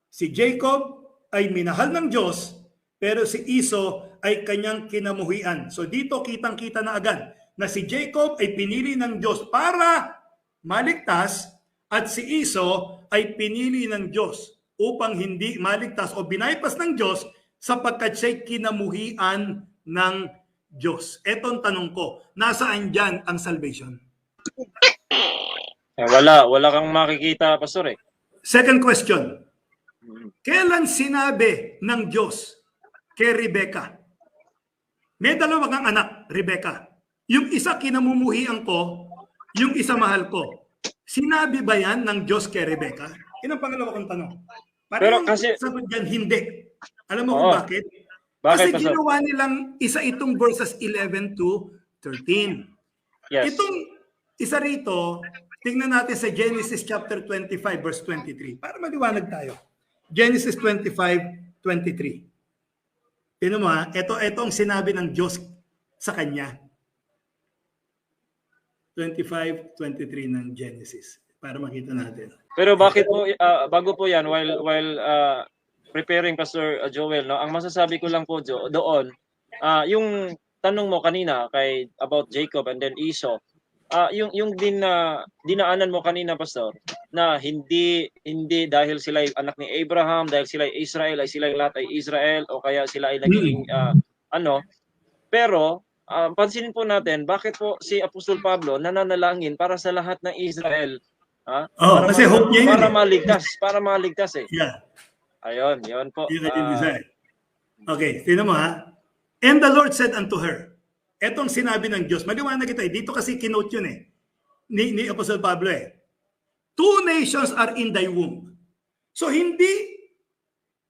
si Jacob ay minahal ng Diyos, pero si Esau ay kanyang kinamuhian. So dito kitang-kita na agad na si Jacob ay pinili ng Diyos para maligtas at si Esau ay pinili ng Diyos upang hindi maligtas o binaypas ng Diyos sapagkat siya'y kinamuhian ng Diyos. Etong tanong ko, nasaan dyan ang salvation? Wala kang makikita, Pastor eh. Second question, kailan sinabi ng Diyos kay Rebekah? May dalawa kang anak, Rebekah. Yung isa kinamumuhian ko, yung isa mahal ko. Sinabi ba yan ng Diyos kay Rebekah? Yan ang pangalawa kong tanong. Pero kasi sagot dyan, hindi. Alam mo kung bakit? Bakit, Kasi ginawa nilang isa itong verses 11 to 13. Yes. Itong isa rito, tingnan natin sa Genesis chapter 25 verse 23 para maliwanag tayo. Genesis 25:23. Tingnan mo ha, ito ang sinabi ng Diyos sa kanya. 25:23 ng Genesis para makita natin. Pero bakit po bago po 'yan while preparing Pastor Joel, no? Ang masasabi ko lang po doon, yung tanong mo kanina kay about Jacob and then Esau, yung dinaanan mo kanina, Pastor, na hindi dahil sila ay anak ni Abraham, dahil sila ay Israel, ay sila lahat ay Israel, o kaya sila ay naging pero pansinin po natin, bakit po si Apostol Pablo nananalangin para sa lahat ng Israel? Kasi hope niya yun. Para maligtas eh. Yeah. Ayun, yun po. Yun ang design. Okay, tingnan mo ha. And the Lord said unto her, etong sinabi ng Diyos, maliwanag ito eh. Dito kasi kinote yun eh. Ni Apostol Pablo eh. 2 nations are in thy womb. So hindi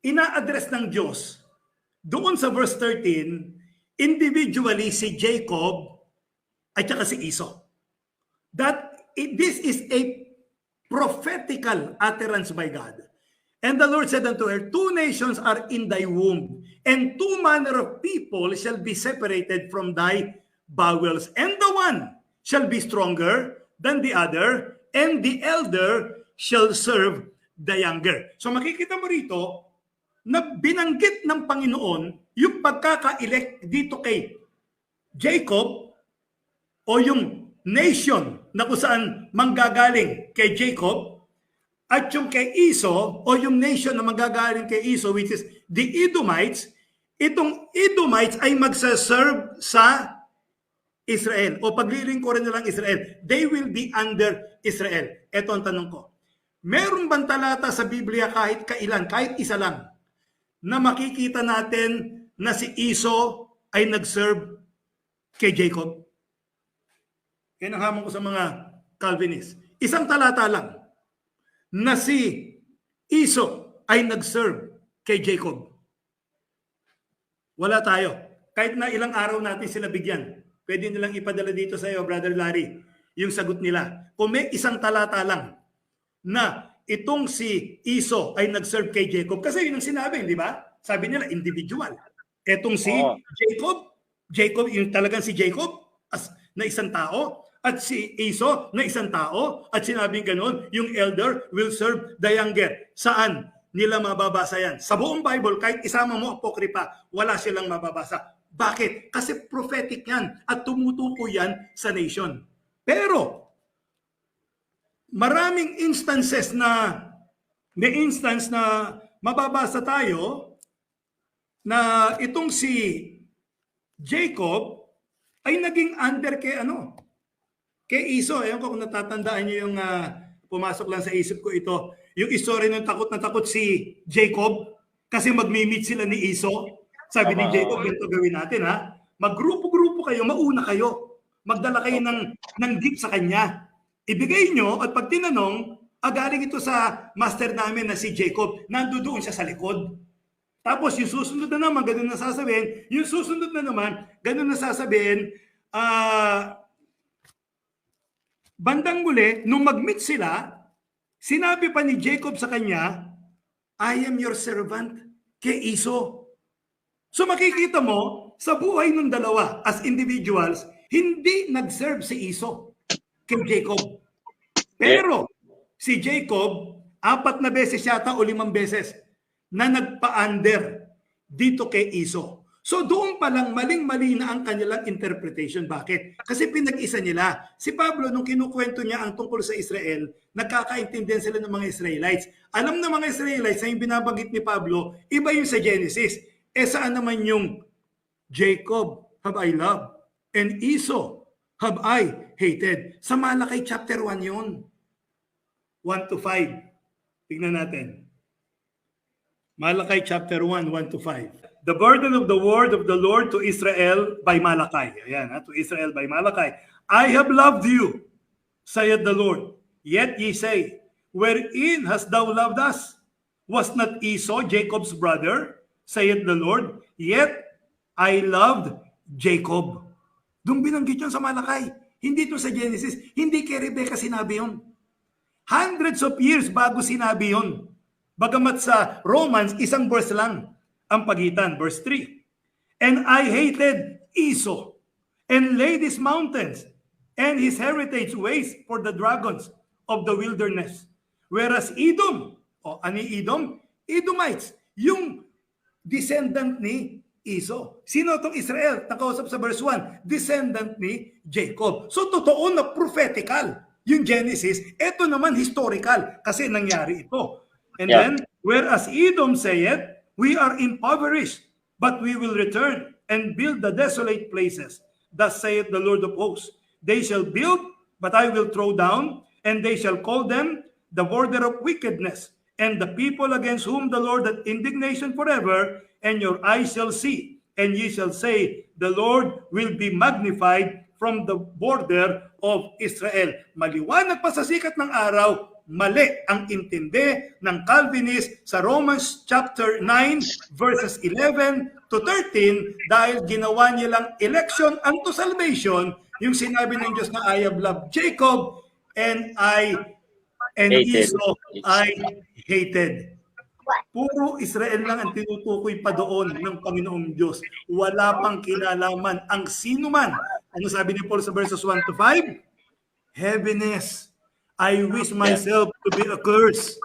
ina-address ng Diyos doon sa verse 13, individually si Jacob at saka si Esau. This is a prophetical utterance by God. And the Lord said unto her, 2 nations are in thy womb, and 2 manner of people shall be separated from thy bowels. And the one shall be stronger than the other, and the elder shall serve the younger. So makikita mo rito na binanggit ng Panginoon yung pagkaka-elect dito kay Jacob o yung nation na kung saan manggagaling kay Jacob, at yung kay Esau o yung nation na manggagaling kay Esau, which is the Edomites. Itong Edomites ay magsaserve sa Israel o paglilingkuran nilang Israel. They will be under Israel. Ito ang tanong ko. Meron bang talata sa Biblia kahit kailan, kahit isa lang, na makikita natin na si Esau ay nag-serve kay Jacob? Yan ang hamon ko sa mga Calvinist. Isang talata lang na si Esau ay nag-serve kay Jacob. Wala tayo. Kahit na ilang araw natin sila bigyan, pwede nilang ipadala dito sa iyo, Brother Larry, yung sagot nila. Kung may isang talata lang na itong si Esau ay nag-serve kay Jacob, kasi yun ang sinabi, di ba? Sabi nila, individual. Etong si Jacob, yung talagang si Jacob na isang tao, at si Esau na isang tao, at sinabing ganun, yung elder will serve the younger. Saan nila mababasa yan? Sa buong Bible, kahit isama mo apokripa, wala silang mababasa. Bakit? Kasi prophetic yan at tumutukoy yan sa nation. Pero, maraming instances na may instance na mababasa tayo na itong si Jacob ay naging under kay kay Esau. Ewan ko kung natatandaan niyo yung pumasok lang sa isip ko ito. Yung story ng takot na takot si Jacob kasi magmi-meet sila ni Esau. Sabi ni Jacob, ganito gawin natin ha. Maggrupo-grupo kayo, mauna kayo. Magdala kayo ng gift sa kanya. Ibigay nyo at pag tinanong, galing ito sa master namin na si Jacob, nandoon siya sa likod. Tapos yung susunod na naman, ganun na sasabihin. Yung susunod na naman, ganun na sasabihin. Bandang muli, nung mag-meet sila, sinabi pa ni Jacob sa kanya, I am your servant kay Esau. So makikita mo, sa buhay ng dalawa as individuals, hindi nag-serve si Esau kay Jacob. Pero si Jacob, 4 na beses yata o 5 beses na nagpa-under dito kay Esau. So doon pa lang maling-mali na ang kanilang interpretation. Bakit? Kasi pinag-isa nila. Si Pablo, nung kinukwento niya ang tungkol sa Israel, nagkakaintindihan sila ng mga Israelites. Alam ng mga Israelites na yung binabanggit ni Pablo, iba yung sa Genesis. Saan naman yung Jacob have I loved and Esau have I hated? Sa Malakay chapter 1 yun. 1 to 5. Tignan natin. Malakay chapter 1, 1 to 5. The burden of the word of the Lord to Israel by Malakay. Ayan, to Israel by Malakay. I have loved you, saith the Lord. Yet ye say, wherein hast thou loved us? Was not Esau Jacob's brother? Saith the Lord, yet I loved Jacob. Doon binanggit yun sa Malakay. Hindi to sa Genesis. Hindi kay Rebecca sinabi yun. Hundreds of years bago sinabi yun. Bagamat sa Romans, isang verse lang ang pagitan. Verse 3. And I hated Esau, and laid his mountains, and his heritage waste for the dragons of the wilderness. Whereas Edom, ani Edom? Edomites, yung descendant ni Esau. Sino itong Israel? Nakausap sa verse 1, descendant ni Jacob. So totoo na prophetical yung Genesis, ito naman historical kasi nangyari ito. And Yeah. then, whereas Edom saith, we are impoverished, but we will return and build the desolate places. Thus saith the Lord of hosts, they shall build, but I will throw down, and they shall call them the border of wickedness, and the people against whom the Lord hath indignation forever, and your eyes shall see, and ye shall say, the Lord will be magnified from the border of Israel. Maliwanag pa sa sikat ng araw, mali ang intindi ng Calvinist sa Romans chapter 9 verses 11 to 13 dahil ginawa niya lang election unto salvation, yung sinabi ng Diyos na I have loved Jacob and Hated. Esau I hated. Puro Israel lang ang tinutukoy pa doon ng Panginoong Diyos. Wala pang kinalaman ang sino man. Ano sabi ni Paul sa verses 1 to 5? Heaviness. I wish myself to be accursed.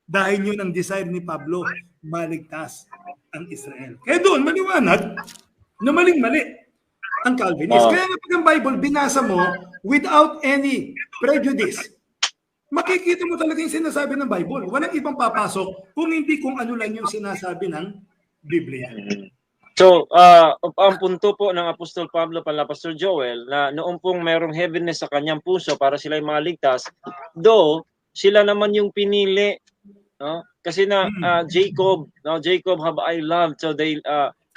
Dahil yun ang desire ni Pablo, maligtas ang Israel. Kaya doon, maliwanag na maling-mali ang Calvinist. Kaya nga pag ang Bible, binasa mo without any prejudice. Makikita mo talaga yung sinasabi ng Bible. Walang ibang papasok kung hindi kung ano lang yung sinasabi ng Biblia. So, ang punto po ng Apostol Pablo pala, Pastor Joel, na noong pong merong heaviness sa kanyang puso para sila'y maligtas, though sila naman yung pinili, no? Kasi na Jacob have I loved, so they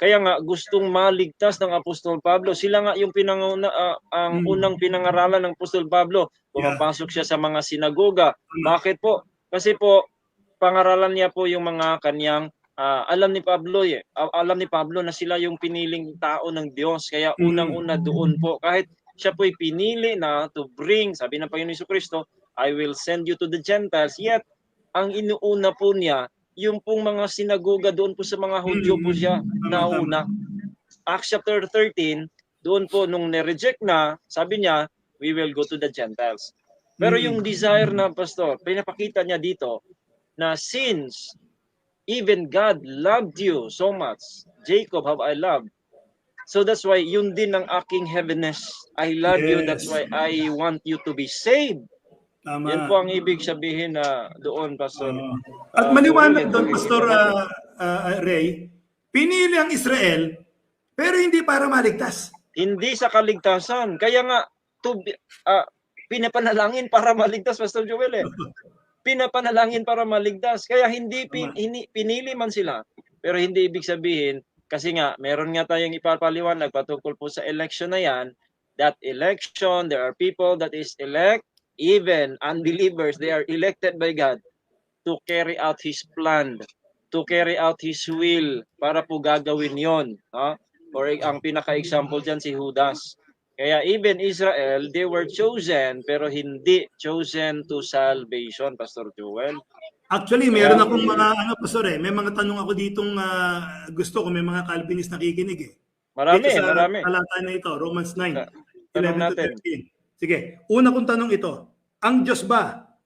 kaya nga gustong maligtas ng Apostol Pablo. Sila nga yung ang unang pinangaralan ng Apostol Pablo. Pumapasok siya sa mga sinagoga. Bakit po? Kasi po pangaralan niya po yung mga kanyang alam ni Pablo na sila yung piniling tao ng Diyos. Kaya unang-una doon po, kahit siya po'y pinili na to bring, sabi ng Panginoon Jesucristo, I will send you to the Gentiles. Yet, ang inuuna po niya, yung pong mga sinagoga doon po sa mga Hudyo po siya nauna. Acts chapter 13, doon po nung nireject na, sabi niya, we will go to the Gentiles. Pero yung desire na, Pastor, pinapakita niya dito, na since even God loved you so much, Jacob have I loved. So that's why yun din ang aking heaviness. I love you, that's why I want you to be saved. Tama. Yan po ang ibig sabihin na doon, Pastor. At maliwanag doon, Pastor Ray, pinili ang Israel, pero hindi para maligtas. Hindi sa kaligtasan. Kaya nga, pinapanalangin para maligtas, Pastor Joel. Pinapanalangin para maligtas. Kaya hindi pinili man sila. Pero hindi ibig sabihin, kasi nga, meron nga tayong ipapaliwanag patungkol po sa election na yan, that election, there are people that is elect, even unbelievers, they are elected by God to carry out His plan, to carry out His will, para po gagawin yon. Or ang pinaka-example dyan si Judas. Kaya even Israel, they were chosen, pero hindi chosen to salvation, Pastor Joel. Actually, meron akong mga, Pastor may mga tanong ako ditong gusto ko, may mga Calvinist nakikinig Marami. Talata na ito, Romans 9, 11 to 13. Sige, una kong tanong ito. Ang Diyos ba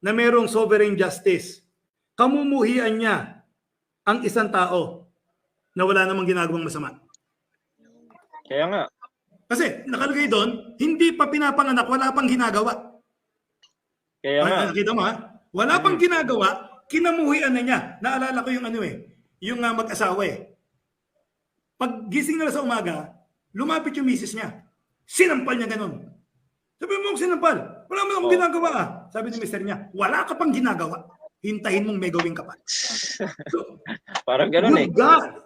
na merong sovereign justice, kamumuhian niya ang isang tao na wala namang ginagawang masama? Kaya nga. Kasi nakalagay doon, hindi pa pinapanganak, wala pang ginagawa. Kaya nga. Nakita mo wala pang ginagawa, kinamuhian na niya. Naalala ko yung yung mag-asawa Pag gising nila sa umaga, lumapit yung misis niya. Sinampal niya ganun. Sabi mo, sinampal. Wala mo akong ginagawa Sabi ni mister niya, wala ka pang ginagawa. Hintahin mong may gawin ka pa. So, parang ganun God,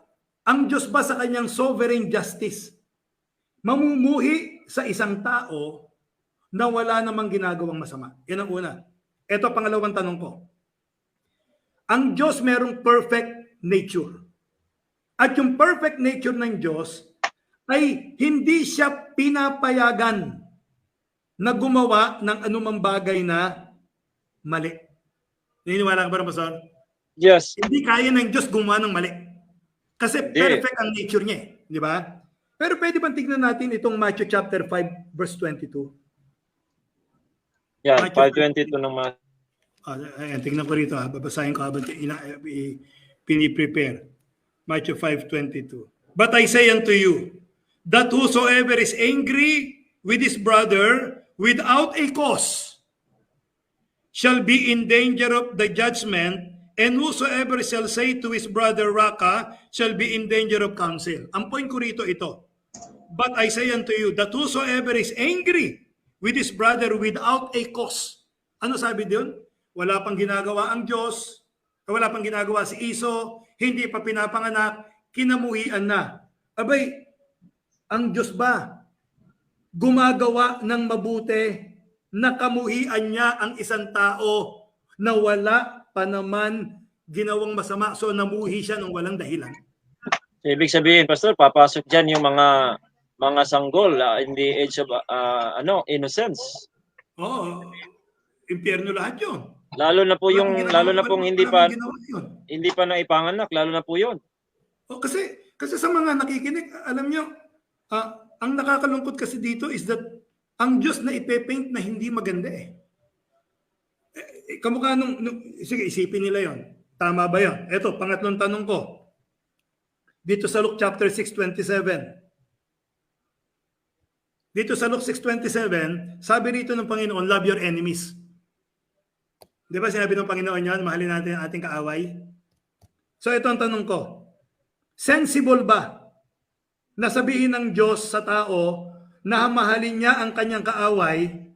ang Diyos ba sa kanyang sovereign justice, mamumuhi sa isang tao na wala namang ginagawang masama? Yan ang una. Ito pangalawang tanong ko. Ang Diyos merong perfect nature. At yung perfect nature ng Diyos ay hindi siya pinapayagan na gumawa ng anumang bagay na mali. Naniniwala ka ba, Pastor? Yes. Hindi kaya ng Diyos gumawa ng mali. Kasi perfect ang nature niya di ba? Pero pwede bang tignan natin itong Matthew chapter 5 verse 22? Yan, 5:22 ng Matthew. Ayan, tignan ko rito babasahin ko habang piniprepare. Matthew 5:22. But I say unto you, that whosoever is angry with his brother without a cause, shall be in danger of the judgment, and whosoever shall say to his brother Raka shall be in danger of counsel. Ang point ko rito ito. But I say unto you that whosoever is angry with his brother without a cause. Ano sabi doon? Wala pang ginagawa ang Diyos, wala pang ginagawa si Iso, hindi pa pinapanganak, kinamuhian na. Abay, ang Diyos ba gumagawa ng mabuti, nakamuhian niya ang isang tao na wala pa naman ginawang masama, so namuhi siya ng walang dahilan? So, ibig sabihin, Pastor, papasok dyan yung mga sanggol in the age of innocence. Oo, impyerno lahat yun. Lalo na pong hindi pa naipanganak, lalo na po 'yon. O kasi sa mga nakikinig, alam nyo, ang nakakalungkot kasi dito is that ang Diyos na ipe-paint na hindi maganda eh. Kamukha sige, isipin nila yon. Tama ba yon? Ito, pangatlong tanong ko. Dito sa Luke chapter 6:27. Dito sa Luke 6:27, sabi rito ng Panginoon, love your enemies. Di ba sinabi ng Panginoon yan, mahalin natin ang ating kaaway? So ito ang tanong ko. Sensible ba na sabihin ng Diyos sa tao na mahalin niya ang kanyang kaaway,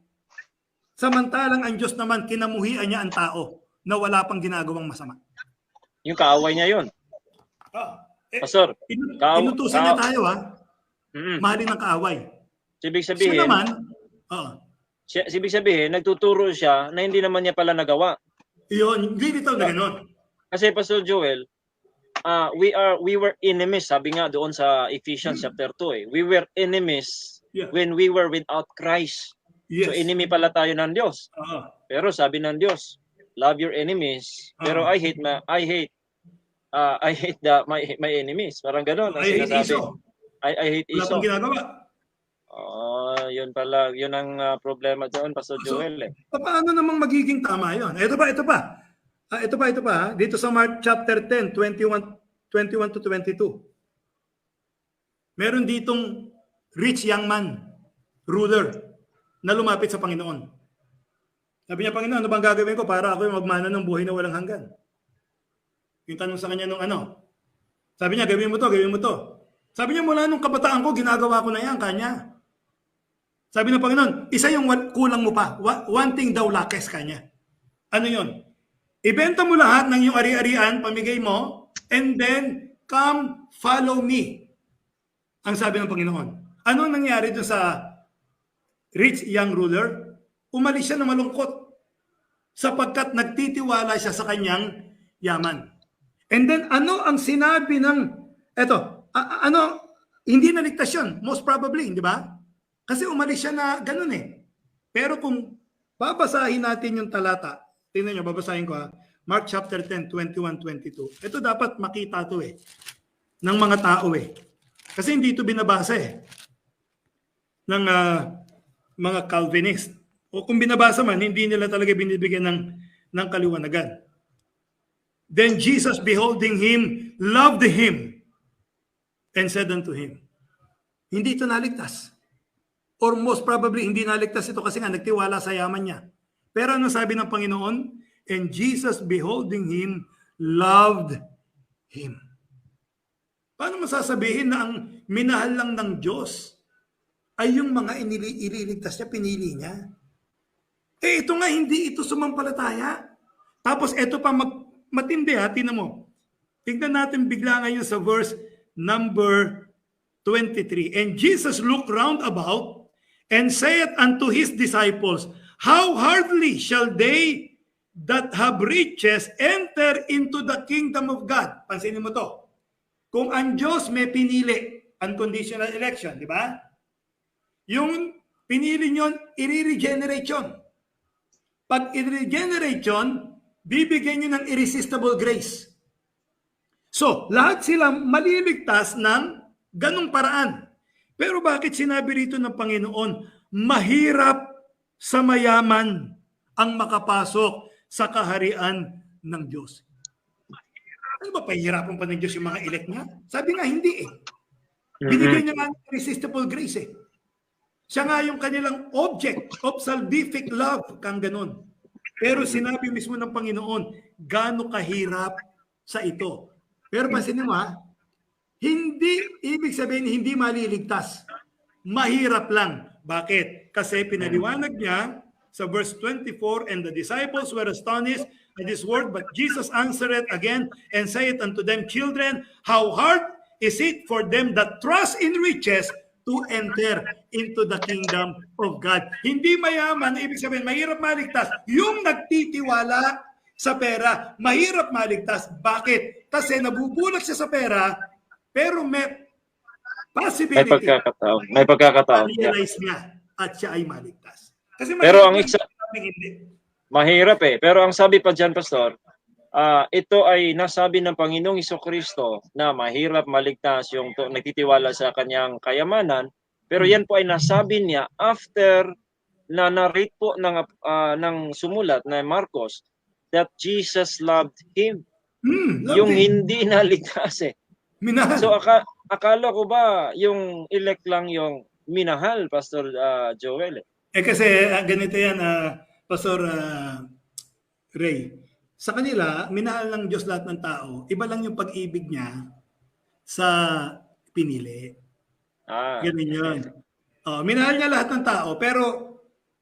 samantalang ang Diyos naman kinamuhian niya ang tao na wala pang ginagawang masama? Yung kaaway niya yun. Pastor, inutusan niya tayo mahalin ang kaaway. Ibig sabihin, siya naman, ibig sabihin, nagtuturo siya na hindi naman niya pala nagawa. Iyon, hindi dito na gano'n. Kasi Pastor Joel, we were enemies, sabi nga doon sa Ephesians chapter 2 eh. We were enemies when we were without Christ. Yes. So enemy pala tayo ng Diyos. Pero sabi ng Diyos, love your enemies. Pero I hate my enemies. Parang gano'n ang sinasabi. I hate Esau. Wala pang ginagawa. Yun pala, yun ang problema doon, Pastor Joel eh. Paano namang magiging tama yun? Ito pa. Ito pa. Dito sa Mark chapter 10, 21 to 22. Meron ditong rich young man, ruler, na lumapit sa Panginoon. Sabi niya, Panginoon, ano bang gagawin ko para ako magmana ng buhay na walang hanggan? Yung tanong sa kanya nung Sabi niya, gawin mo to. Sabi niya, mula nung kabataan ko, ginagawa ko na yan, kanya. Sabi ng Panginoon, isa yung kulang mo pa. One thing daw lakes kanya. Ano yun? Ibenta mo lahat ng iyong ari-arian, pamigay mo, and then come follow me. Ang sabi ng Panginoon. Ano nangyari doon sa rich young ruler? Umalis siya na malungkot sapagkat nagtitiwala siya sa kanyang yaman. And then ano ang sinabi ng hindi naligtas yun, most probably, di ba? Kasi umalis siya na ganun eh. Pero kung babasahin natin yung talata, tingnan nyo, babasahin ko Mark chapter 10, 21-22. Ito dapat makita to ng mga tao Kasi hindi ito binabasa ng mga Calvinist. O kung binabasa man, hindi nila talaga binibigyan ng kaliwanagan. Then Jesus, beholding him, loved him, and said unto him, hindi ito naligtas. Or most probably, hindi naligtas ito kasi nga nagtiwala sa yaman niya. Pero ano sabi ng Panginoon? And Jesus, beholding him, loved him. Paano masasabihin na ang minahal lang ng Diyos ay yung mga ililigtas niya, pinili niya? Ito nga, hindi ito sumampalataya. Tapos ito pa matindi tingnan mo. Tingnan natin bigla ngayon sa verse number 23. And Jesus looked round about and saith unto his disciples, how hardly shall they that have riches enter into the kingdom of God? Pansinin mo to. Kung ang Diyos may pinili, unconditional election, di ba? Yung pinili nyo, i-regenerate yun. Pag i-regenerate yun, bibigyan nyo ng irresistible grace. So, lahat sila maliligtas ng ganong paraan. Pero bakit sinabi rito ng Panginoon, mahirap sa mayaman ang makapasok sa kaharian ng Diyos? Ano ba, pahihirapan pa ng Diyos yung mga elect niya? Sabi nga, hindi Binigyan niya nga ng irresistible grace Siya nga yung kanilang object of salvific love, kang ganun. Pero sinabi mismo ng Panginoon, gaano kahirap sa ito. Pero pansinin mo ha, hindi ibig sabihin hindi maliligtas. Mahirap lang. Bakit? Kasi pinaliwanag niya sa verse 24, and the disciples were astonished at this word, but Jesus answered again and said unto them, Children, how hard is it for them that trust in riches to enter into the kingdom of God. Hindi mayaman, ibig sabihin, mahirap maligtas. Yung nagtitiwala sa pera, mahirap maligtas. Bakit? Kasi nabubulag siya sa pera, pero may May possibility pagkakataon. May pagkakataon. Yeah. realize niya at siya ay maligtas. Kasi Pero ang mahirap isa, sabing hindi. mahirap eh. Pero ang sabi pa dyan, Pastor, ito ay nasabi ng Panginoong Jesucristo na mahirap maligtas yung nagtitiwala sa kanyang kayamanan. Pero yan po ay nasabi niya after na narrate po ng sumulat na Marcos that Jesus loved him. Yung hindi naligtas eh. Minahal. So akala ko ba yung elect lang yung minahal, Pastor Joel? Kasi ganito yan, Pastor Ray. Sa kanila, minahal ng Diyos lahat ng tao. Iba lang yung pag-ibig niya sa pinili. Ganun yun. Minahal niya lahat ng tao, pero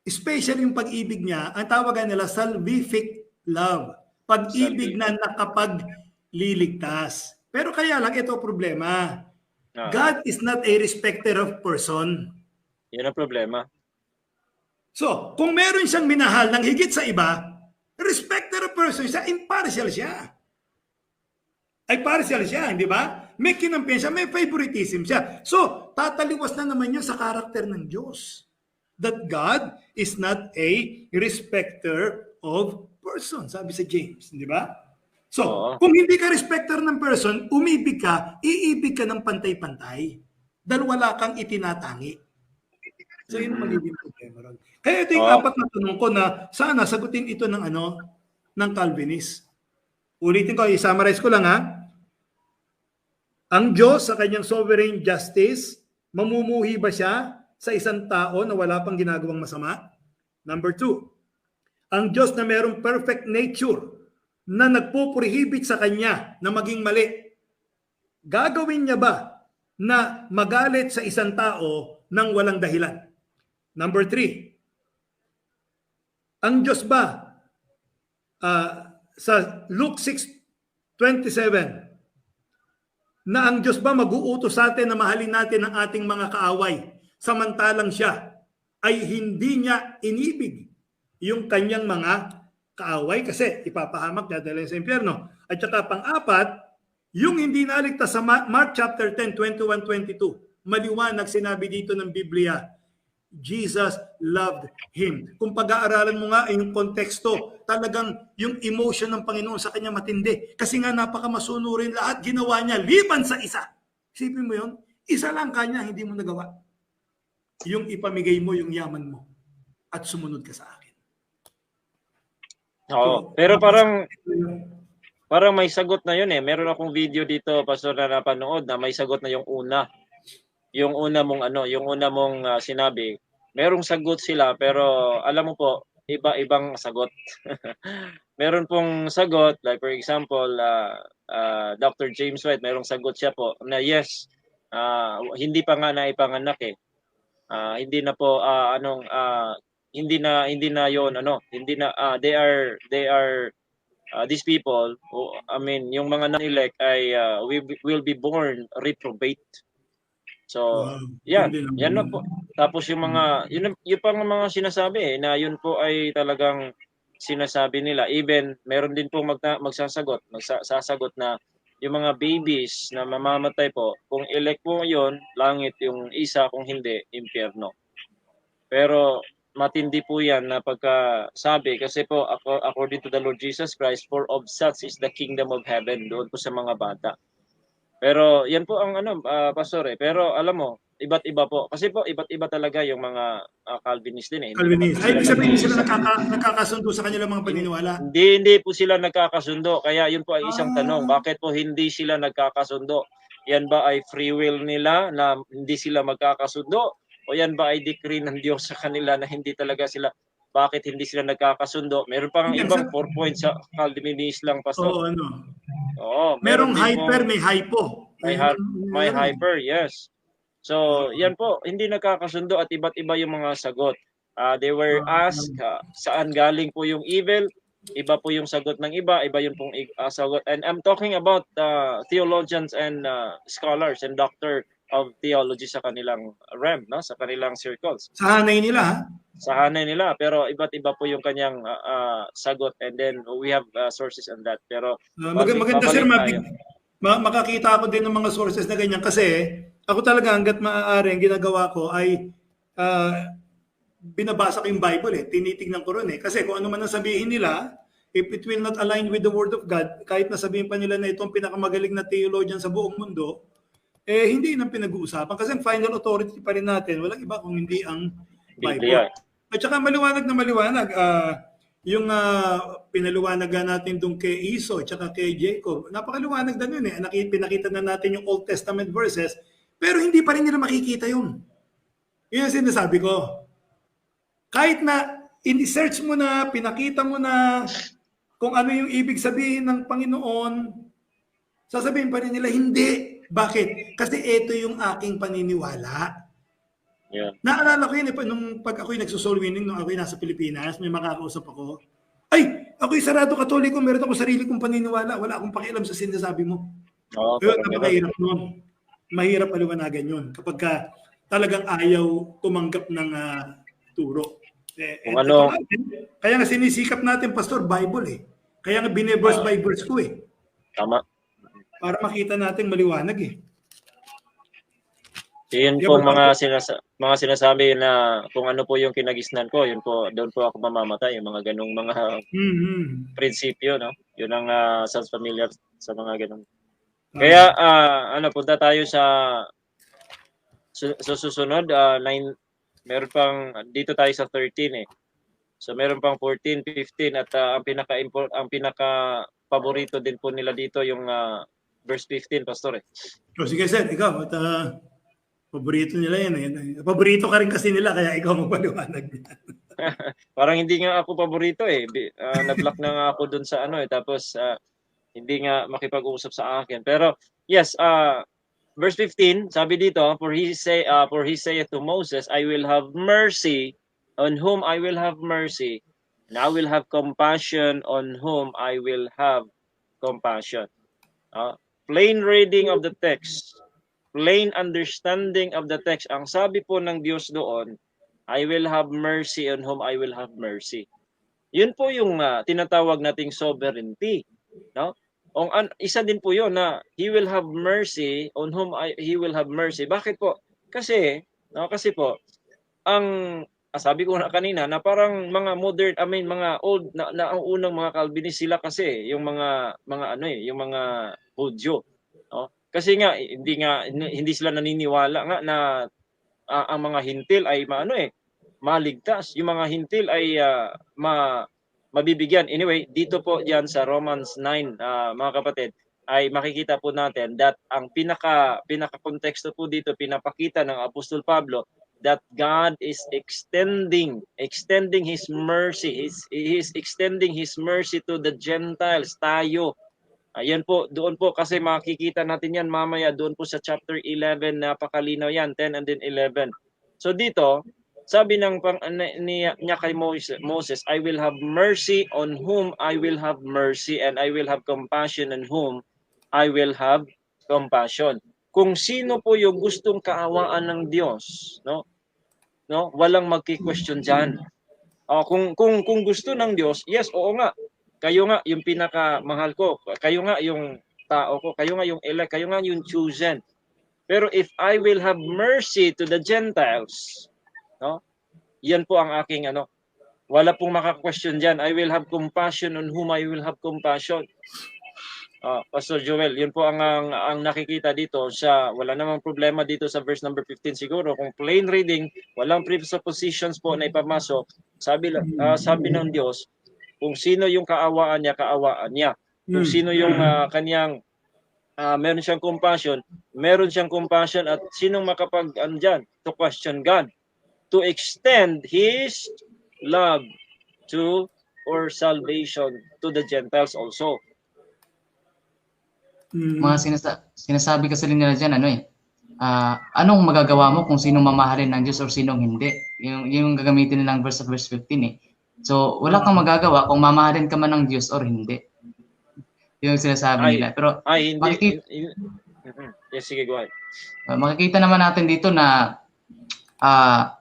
special yung pag-ibig niya, ang tawagan nila salvific love. Pag-ibig na nakapagliligtas. Pero kaya lang, ito problema. God is not a respecter of person. Yun ang problema. So, kung meron siyang minahal ng higit sa iba, respecter of person siya, impartial siya. Ay partial siya, hindi ba? May kinampiyan siya, may favoritism siya. So, tataliwas na naman yun sa karakter ng Diyos. That God is not a respecter of person, sabi sa James, hindi ba? So, kung hindi ka respecter ng person, umibig ka, iibig ka ng pantay-pantay. Dahil wala kang itinatangi. So, yun ang magiging problema ron. Kaya ito yung apat na tanong ko na sana sagutin ito ng ng Calvinist. Ulitin ko, i-summarize ko lang ha. Ang Diyos sa kanyang sovereign justice, mamumuhi ba siya sa isang tao na wala pang ginagawang masama? Number 2, ang Diyos na mayroong perfect nature na nagpo-prohibit sa kanya na maging mali, gagawin niya ba na magalit sa isang tao nang walang dahilan? Number 3, ang Diyos ba sa Luke 6:27 na ang Diyos ba mag-uutos sa atin na mahalin natin ang ating mga kaaway samantalang siya ay hindi niya inibig yung kanyang mga kaaway kasi ipapahamak niya dahil sa impyerno. At saka pang-apat, yung hindi naligtas sa Mark chapter 10, 21-22, maliwanag sinabi dito ng Biblia, Jesus loved him. Kung pag-aaralan mo nga yung konteksto, talagang yung emotion ng Panginoon sa kanya matindi. Kasi nga napakamasunurin lahat ginawa niya liban sa isa. Isipin mo yun, isa lang kanya hindi mo nagawa. Yung ipamigay mo yung yaman mo at sumunod ka sa akin. Oo, pero parang may sagot na yun eh. Meron akong video dito, Pastor, na napanood na may sagot na yung una. Yung una mong sinabi, merong sagot sila pero alam mo po, iba-ibang sagot. Meron pong sagot, like for example, Dr. James White, merong sagot siya po na yes, hindi pa nga naipanganak eh. Hindi na po hindi na yon they are these people, I mean, yung mga non-elect ay will be born reprobate. So, yan na po. Tapos yung mga, yun pang mga sinasabi na yun po ay talagang sinasabi nila. Even, meron din po magsasagot na yung mga babies na mamamatay po, kung elect po yun, langit, yung isa, kung hindi, impyerno. Pero, matindi po yan na pagkasabi, kasi po, according to the Lord Jesus Christ, for of such is the kingdom of heaven, doon po sa mga bata. Pero yan po ang Pastor eh. Pero alam mo, iba't iba po. Kasi po iba't iba talaga yung mga Calvinist din eh. Calvinist. Ay, sabihin sila nakakasundo sa kanilang mga paniniwala. Hindi po sila nagkakasundo. Kaya yun po ay isang tanong. Bakit po hindi sila nagkakasundo? Yan ba ay free will nila na hindi sila magkakasundo? O yan ba ay decree ng Diyos sa kanila na hindi talaga sila? bakit hindi sila nagkakasundo. Meron pang Yan, ibang sir. 4 points sa Calvinist lang, Pastor. Oo, ano. Oo, Merong meron din hyper, pong may hypo. may hyper, yes. So, yan po, hindi nagkakasundo at iba't iba yung mga sagot. They were asked, saan galing po yung evil? Iba po yung sagot ng iba yun pong sagot. And I'm talking about theologians and scholars and doctor of theology sa kanilang realm, no? Sa kanilang circles. Sa hanay nila, ha? Sa hanay nila, pero iba't iba po yung kanyang sagot, and then we have sources on that. Pero Maganda, sir, babalik tayo. makakita ako din ng mga sources na ganyan kasi ako talaga hanggat maaari ang ginagawa ko ay binabasa ko yung Bible tinitingnan ko rin kasi kung ano man ang sabihin nila, if it will not align with the Word of God, kahit na sabihin pa nila na itong pinakamagaling na theologian sa buong mundo, hindi nang pinag-uusapan kasi ang final authority pa rin natin, walang iba kung hindi ang Bible. At saka maliwanag na maliwanag, yung pinaliwanagan natin doon kay Esau at saka kay Jacob, napakaliwanag na yun pinakita na natin yung Old Testament verses, pero hindi pa rin nila makikita yun. Yun ang sinasabi ko. Kahit na in-search mo na, pinakita mo na kung ano yung ibig sabihin ng Panginoon, sasabihin pa rin nila, hindi. Bakit? Kasi ito yung aking paniniwala. Yeah. Naalala ko yun, nung pag ako'y nagsusoul winning, nung ako'y nasa Pilipinas, may makakausap ako. Ay, ako'y sarado katoliko, meron ako sarili kong paniniwala, wala akong pakialam sa sinasabi mo. Yun, napakahirap nun. Mahirap paliwanagan yun. Kapag talagang ayaw tumanggap ng turo. Ano? Kaya nga sinisikap natin, Pastor, Bible Kaya nga bine-verse by verse ko Tama. Para makita natin maliwanag Yun po mga sinasabi na kung ano po yung kinagisnan ko, yun po, doon po ako mamamatay, yung mga ganung mga prinsipyo, no? Yun ang sounds familiar sa mga ganung. Kaya punta tayo sa susunod, 9, meron pang dito tayo sa 13 So meron pang 14, 15 at ang pinaka paborito din po nila dito yung verse 15, Pastor. Sige, sir, ikaw at paborito nila yan Paborito ka rin kasi nila kaya ikaw magpaliwanag. Parang hindi nga ako paborito na-block na nga ako dun sa tapos hindi nga makipag-usap sa akin. Pero yes, verse 15, sabi dito, for he saith to Moses, I will have mercy on whom I will have mercy, and I will have compassion on whom I will have compassion. Plain reading of the text, plain understanding of the text. Ang sabi po ng Diyos doon, I will have mercy on whom I will have mercy. Yun po yung tinatawag nating sovereignty, no? Isa din po yun na he will have mercy on whom he will have mercy. Bakit po? Kasi po ang sabi ko na kanina na parang mga modern, mga old na unang mga Calvinist sila kasi yung mga yung mga Hudyo, no? Kasi nga hindi sila naniniwala nga na ang mga hintil ay maligtas. Yung mga hintil ay mabibigyan. Anyway, dito po diyan sa Romans 9, mga kapatid, ay makikita po natin that ang pinaka konteksto po dito pinapakita ng Apostol Pablo that God is extending his mercy. He is extending his mercy to the Gentiles, tayo. Ayan po, doon po kasi makikita natin yan mamaya doon po sa chapter 11, napakalinaw yan, 10 and then 11. So dito, sabi niya kay Moses, I will have mercy on whom I will have mercy, and I will have compassion on whom I will have compassion. Kung sino po yung gustong kaawaan ng Diyos, no? Walang magki-question diyan. Kung gusto ng Diyos, yes, oo nga. Kayo nga yung pinakamahal ko. Kayo nga yung tao ko. Kayo nga yung elect. Kayo nga yung chosen. Pero if I will have mercy to the Gentiles, no? Yan po ang aking wala pong maka-question diyan. I will have compassion on whom I will have compassion. Pastor Joel, yun po ang nakikita dito wala namang problema dito sa verse number 15 siguro. Kung plain reading, walang presuppositions po na ipapasok. Sabi ng Diyos, kung sino yung kaawaan niya. Kung sino yung kanyang meron siyang compassion, at sinong makapag-andyan to question God, to extend his love to or salvation to the Gentiles also. Mga sinasabi kasi nila dyan, anong magagawa mo kung sino mamahalin ng Diyos or sinong hindi? Yung gagamitin nilang verse 15 eh. So, wala kang magagawa kung mamahalin ka man ng Diyos or hindi. Yung sinasabi nila. Pero hindi. Yes, sige, go ahead. Makikita naman natin dito na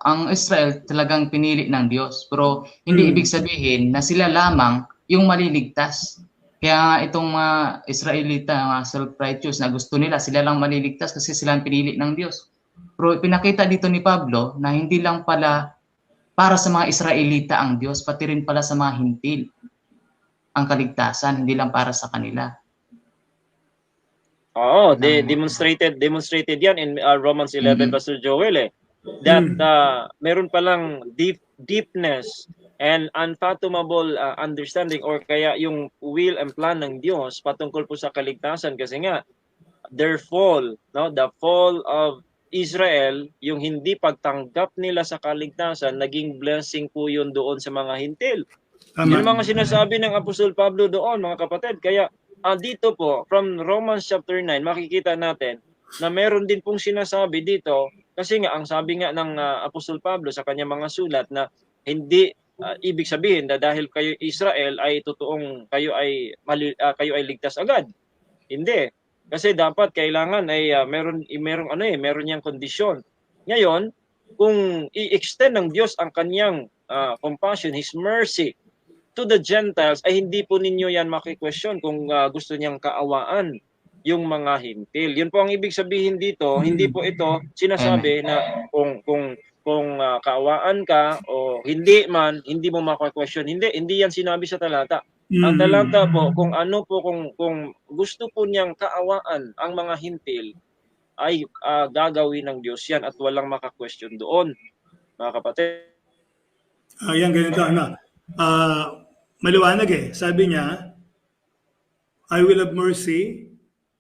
ang Israel talagang pinili ng Diyos. Pero hindi ibig sabihin na sila lamang yung maliligtas. Kaya nga itong mga Israelita, mga self-righteous na gusto nila, sila lang maliligtas kasi sila ang pinili ng Diyos. Pero pinakita dito ni Pablo na hindi lang pala para sa mga Israelita ang Diyos, pati rin pala sa mga hintil ang kaligtasan, hindi lang para sa kanila. Oo, demonstrated yan in Romans 11, Pastor Joel that meron palang deepness and unfathomable understanding or kaya yung will and plan ng Diyos patungkol po sa kaligtasan kasi nga the fall of Israel, yung hindi pagtanggap nila sa kaligtasan, naging blessing po yun doon sa mga hintil. Yung mga sinasabi ng Apostol Pablo doon, mga kapatid. Kaya dito po, from Romans chapter 9, makikita natin na meron din pong sinasabi dito, kasi nga ang sabi nga ng Apostol Pablo sa kanyang mga sulat na hindi ibig sabihin na dahil kayo Israel ay totoong kayo ay ligtas agad. Hindi. Kasi dapat kailangan ay meron yang kondisyon. Ngayon, kung i-extend ng Diyos ang kanyang compassion, His mercy to the Gentiles, ay hindi po ninyo yan maki-question kung gusto niyang kaawaan yung mga hintil. Yun po ang ibig sabihin dito. Hindi po ito sinasabi na kung kaawaan ka o hindi man, hindi mo maki-question. Hindi yan sinabi sa talata. Ang talata po, kung gusto po niyang kaawaan ang mga hintil, ay gagawin ng Diyos yan at walang maka-question doon, mga kapatid. Yan, ganito, maliwanag Sabi niya, I will have mercy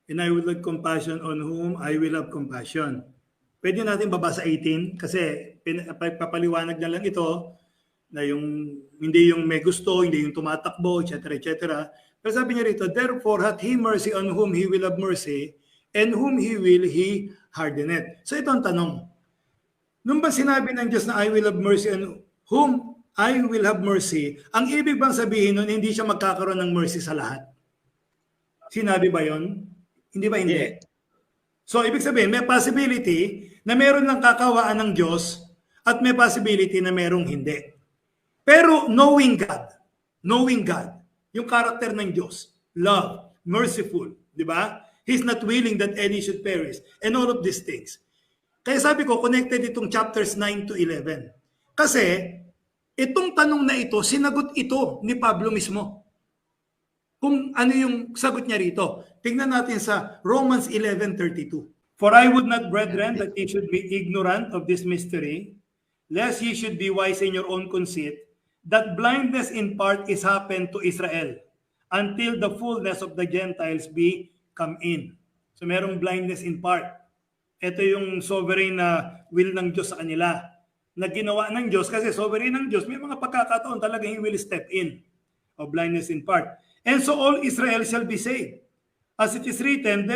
and I will have compassion on whom I will have compassion. Pwede natin babasa 18 kasi papaliwanag na lang ito na hindi yung may gusto, hindi yung tumatakbo, etc. Pero sabi niya rito, therefore hath he mercy on whom he will have mercy, and whom he will, he hardeneth. So ito ang tanong. Nung ba sinabi ng Diyos na I will have mercy on whom I will have mercy, ang ibig bang sabihin nun, hindi siya magkakaroon ng mercy sa lahat? Sinabi ba yon? Hindi ba hindi? Yeah. So ibig sabihin, may possibility na meron lang kakawaan ng Diyos at may possibility na merong hindi. Pero knowing God, yung karakter ng Diyos, love, merciful, di ba? He's not willing that any should perish, and all of these things. Kaya sabi ko, connected itong chapters 9 to 11. Kasi, itong tanong na ito, sinagot ito ni Pablo mismo. Kung ano yung sagot niya rito. Tingnan natin sa Romans 11:32. For I would not, brethren, that ye should be ignorant of this mystery, lest ye should be wise in your own conceit, that blindness in part is happened to Israel, until the fullness of the Gentiles be come in. So merong blindness in part. Ito yung sovereign na will ng Diyos sa kanila, na ginawa ng Diyos, kasi sovereign ng Diyos, may mga pagkakataon talaga He will step in, of blindness in part. And so all Israel shall be saved. As it is written,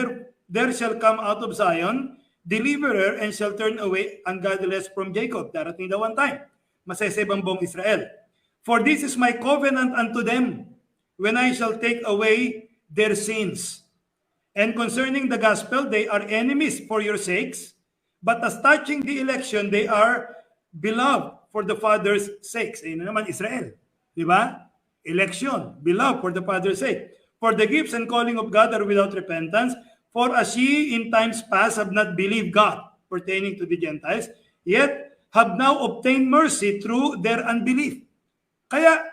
there shall come out of Zion deliverer and shall turn away ungodliness from Jacob. Darating daw one time, masasave ang buong Israel. For this is my covenant unto them, when I shall take away their sins. And concerning the gospel, they are enemies for your sakes, but as touching the election, they are beloved for the Father's sakes. Ayun na naman, Israel. Di ba? Election, beloved for the Father's sake. For the gifts and calling of God are without repentance, for as ye in times past have not believed God, pertaining to the Gentiles, yet have now obtained mercy through their unbelief. Kaya,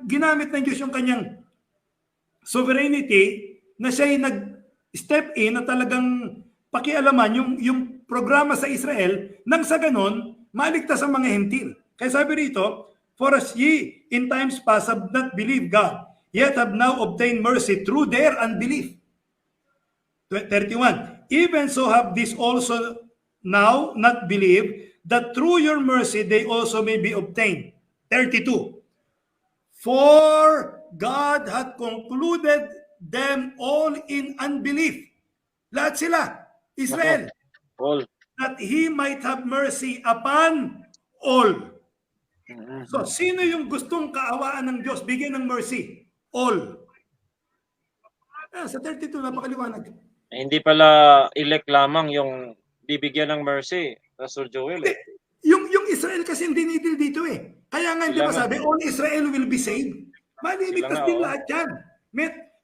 ginamit ng Diyos yung kanyang sovereignty na siya'y nag-step in na talagang pakialaman yung programa sa Israel nang sa ganon, maligtas ang mga hentil. Kaya sabi rito, for as ye in times past have not believed God, yet have now obtained mercy through their unbelief. 31. Even so have this also now not believed, that through your mercy they also may be obtained. 32. For God hath concluded them all in unbelief. Lahat sila, Israel. All. That He might have mercy upon all. So, sino yung gustong kaawaan ng Diyos, bigyan ng mercy? All. Sa 32, napakaliwanag. Hindi pala elect lamang yung bibigyan ng mercy, Pastor Joel. Yung Israel kasi hindi dinidil dito eh. Kaya nga, di ba sabi, all Israel will be saved. Maliligtas din lahat yan.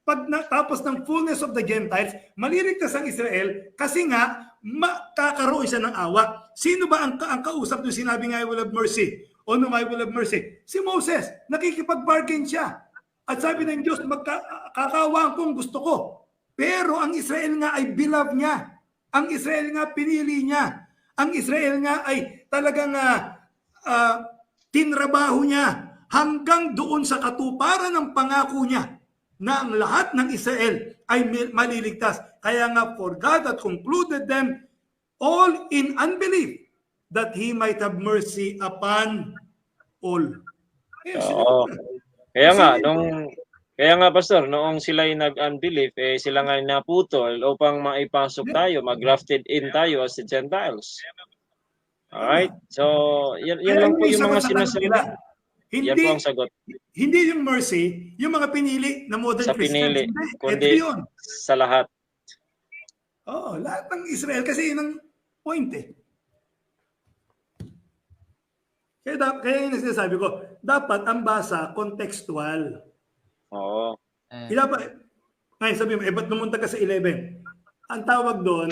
Pag tapos ng fullness of the Gentiles, maliligtas ang Israel kasi nga, makakaroon siya ng awa. Sino ba ang kausap nung sinabi nga, I will have mercy? O no, I will have mercy? Si Moses, nakikipag-bargain siya. At sabi ng Diyos, kakawaan kong gusto ko. Pero ang Israel nga ay beloved niya. Ang Israel nga pinili niya. Ang Israel nga ay talagang tinrabaho niya hanggang doon sa katuparan ng pangako niya na ang lahat ng Israel ay maliligtas. Kaya nga, for God had concluded them all in unbelief that He might have mercy upon all. Kaya nga, Pastor, noong sila'y nag-unbelief, sila nga naputol upang maipasok tayo, mag-grafted in tayo as the Gentiles. Alright? So, yan lang po yung mga sinasabi. Yan po ang sagot. Hindi yung mercy, yung mga pinili na modern sa Christians. Pinili, kundi sa lahat. Oo, lahat ng Israel kasi yun ang point eh. Kaya yung sinasabi ko, dapat ang basa contextual. Oo. Ngayon sabi mo, ba't pumunta ka sa 11? Ang tawag doon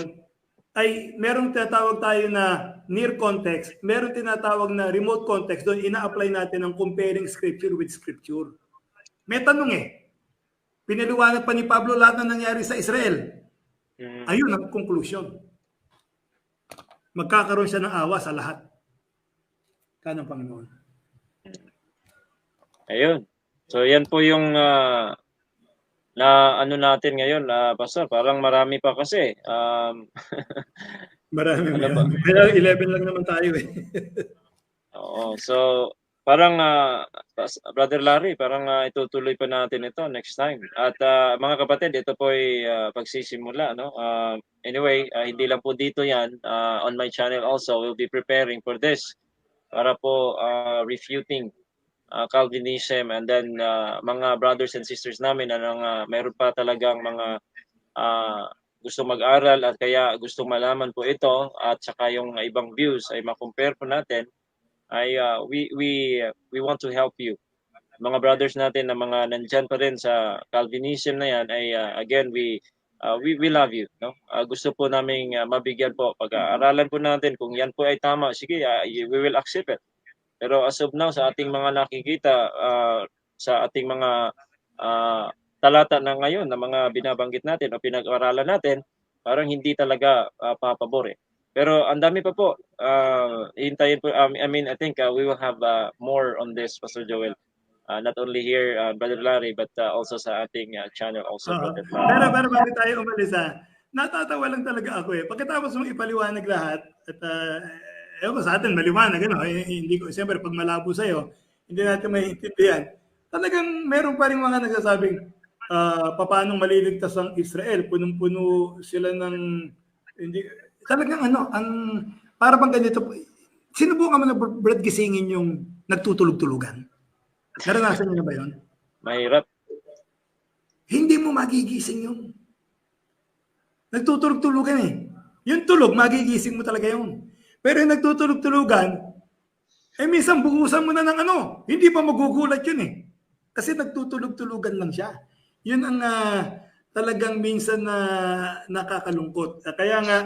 ay merong tinatawag tayo na near context, merong tinatawag na remote context. Doon ina-apply natin ang comparing scripture with scripture. May tanong eh. Pinaliwanag pa ni Pablo lahat na nangyari sa Israel. Ayun ang conclusion. Magkakaroon siya ng awa sa lahat. Kanang Panginoon. Ayun. So yan po yung na ano natin ngayon, Pastor, parang marami pa kasi. Marami. Kaya 11 lang naman tayo eh. Oo. So parang Brother Larry, parang itutuloy pa natin ito next time. At mga kapatid, ito po ay pagsisimula, no? Anyway, hindi lang po dito yan. On my channel also, we'll be preparing for this para po refuting Calvinism, and then mga brothers and sisters namin na meron pa talagang mga gusto mag-aral at kaya gusto malaman po ito at saka yung ibang views ay ma-compare po natin, ay we want to help you. Mga brothers natin na mga nandyan pa rin sa Calvinism na yan ay again we love you, no? Gusto po naming mabigyan po, pag-aaralan po natin kung yan po ay tama, sige, we will accept it. Pero as of now, sa ating mga nakikita, sa ating mga talata na ngayon na mga binabanggit natin o pinag-aralan natin, parang hindi talaga papabor eh. Pero ang dami pa po. Hintayin po, I think we will have more on this, Pastor Joel. Not only here, Brother Larry, but also sa ating channel also. Brother Larry. Pero bago tayo umalis, natatawa lang talaga ako eh. Pagkatapos mong ipaliwanag lahat, at sa atin maliwanag, hindi ko, siyempre pag malabo sa'yo, hindi natin maiintindihan. Talagang meron pa rin mga nagsasabing, paano maliligtas ang Israel? Punong-puno sila ng, hindi, talagang para bang ganito, sinubukan mo na Brad gisingin yung nagtutulog-tulugan? Naranasan niyo na ba yun? Mahirap. Hindi mo magigising yun. Nagtutulog-tulugan eh. Yung tulog, magigising mo talaga yun. Pero yung nagtutulog-tulugan, minsan bukusan mo na ng hindi pa magugulat yun eh. Kasi nagtutulog-tulugan lang siya. Yun ang talagang minsan na nakakalungkot. Kaya nga,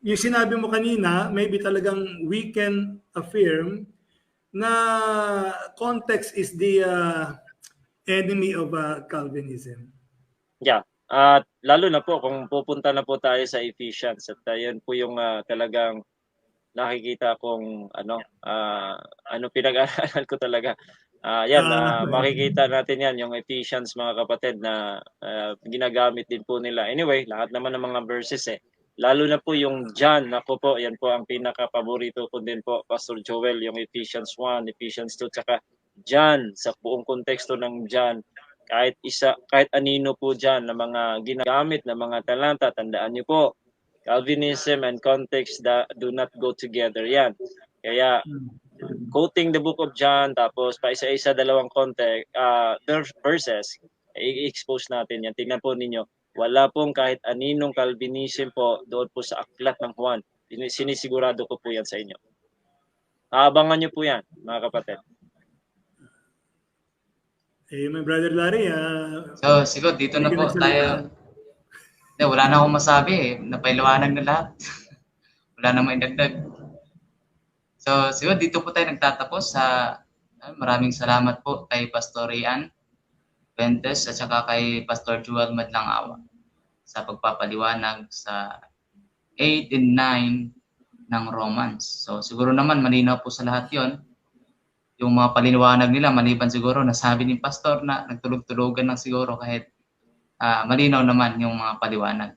yung sinabi mo kanina, maybe talagang we can affirm na context is the enemy of Calvinism. Yeah. At lalo na po kung pupunta na po tayo sa Ephesians, at yun po yung talagang nakikita kong pinag-aralan ko talaga. Makikita natin yan, yung Ephesians, mga kapatid, na ginagamit din po nila. Anyway, lahat naman ng mga verses Lalo na po yung John, ako po, yan po ang pinaka-paborito ko din po, Pastor Joel, yung Ephesians 1, Ephesians 2, tsaka John, sa buong konteksto ng John, kahit anino po dyan na mga ginagamit na mga talanta, tandaan niyo po, Calvinism and context do not go together yan. Kaya, quoting the book of John, tapos pa isa-isa dalawang verses, i-expose natin yan. Tingnan po ninyo, wala pong kahit aninong Calvinism po doon po sa aklat ng Juan. Sinisigurado ko po yan sa inyo. Aabangan nyo po yan, mga kapatid. My brother Larry, So, siguro dito na po tayo. Wala na akong masabi. Napailiwanag na lahat. Wala na maidagdag. So, siguro dito po tayo nagtatapos. Maraming salamat po kay Pastor Rian Fuentes at saka kay Pastor Joel Madlangawa sa pagpapaliwanag sa 8 and 9 ng Romans. So siguro naman malinaw po sa lahat yon. Yung mga paliliwanag nila, maliban siguro nasabi ni Pastor na nagtulog-tulugan lang siguro kahit malinaw naman yung mga paliwanag.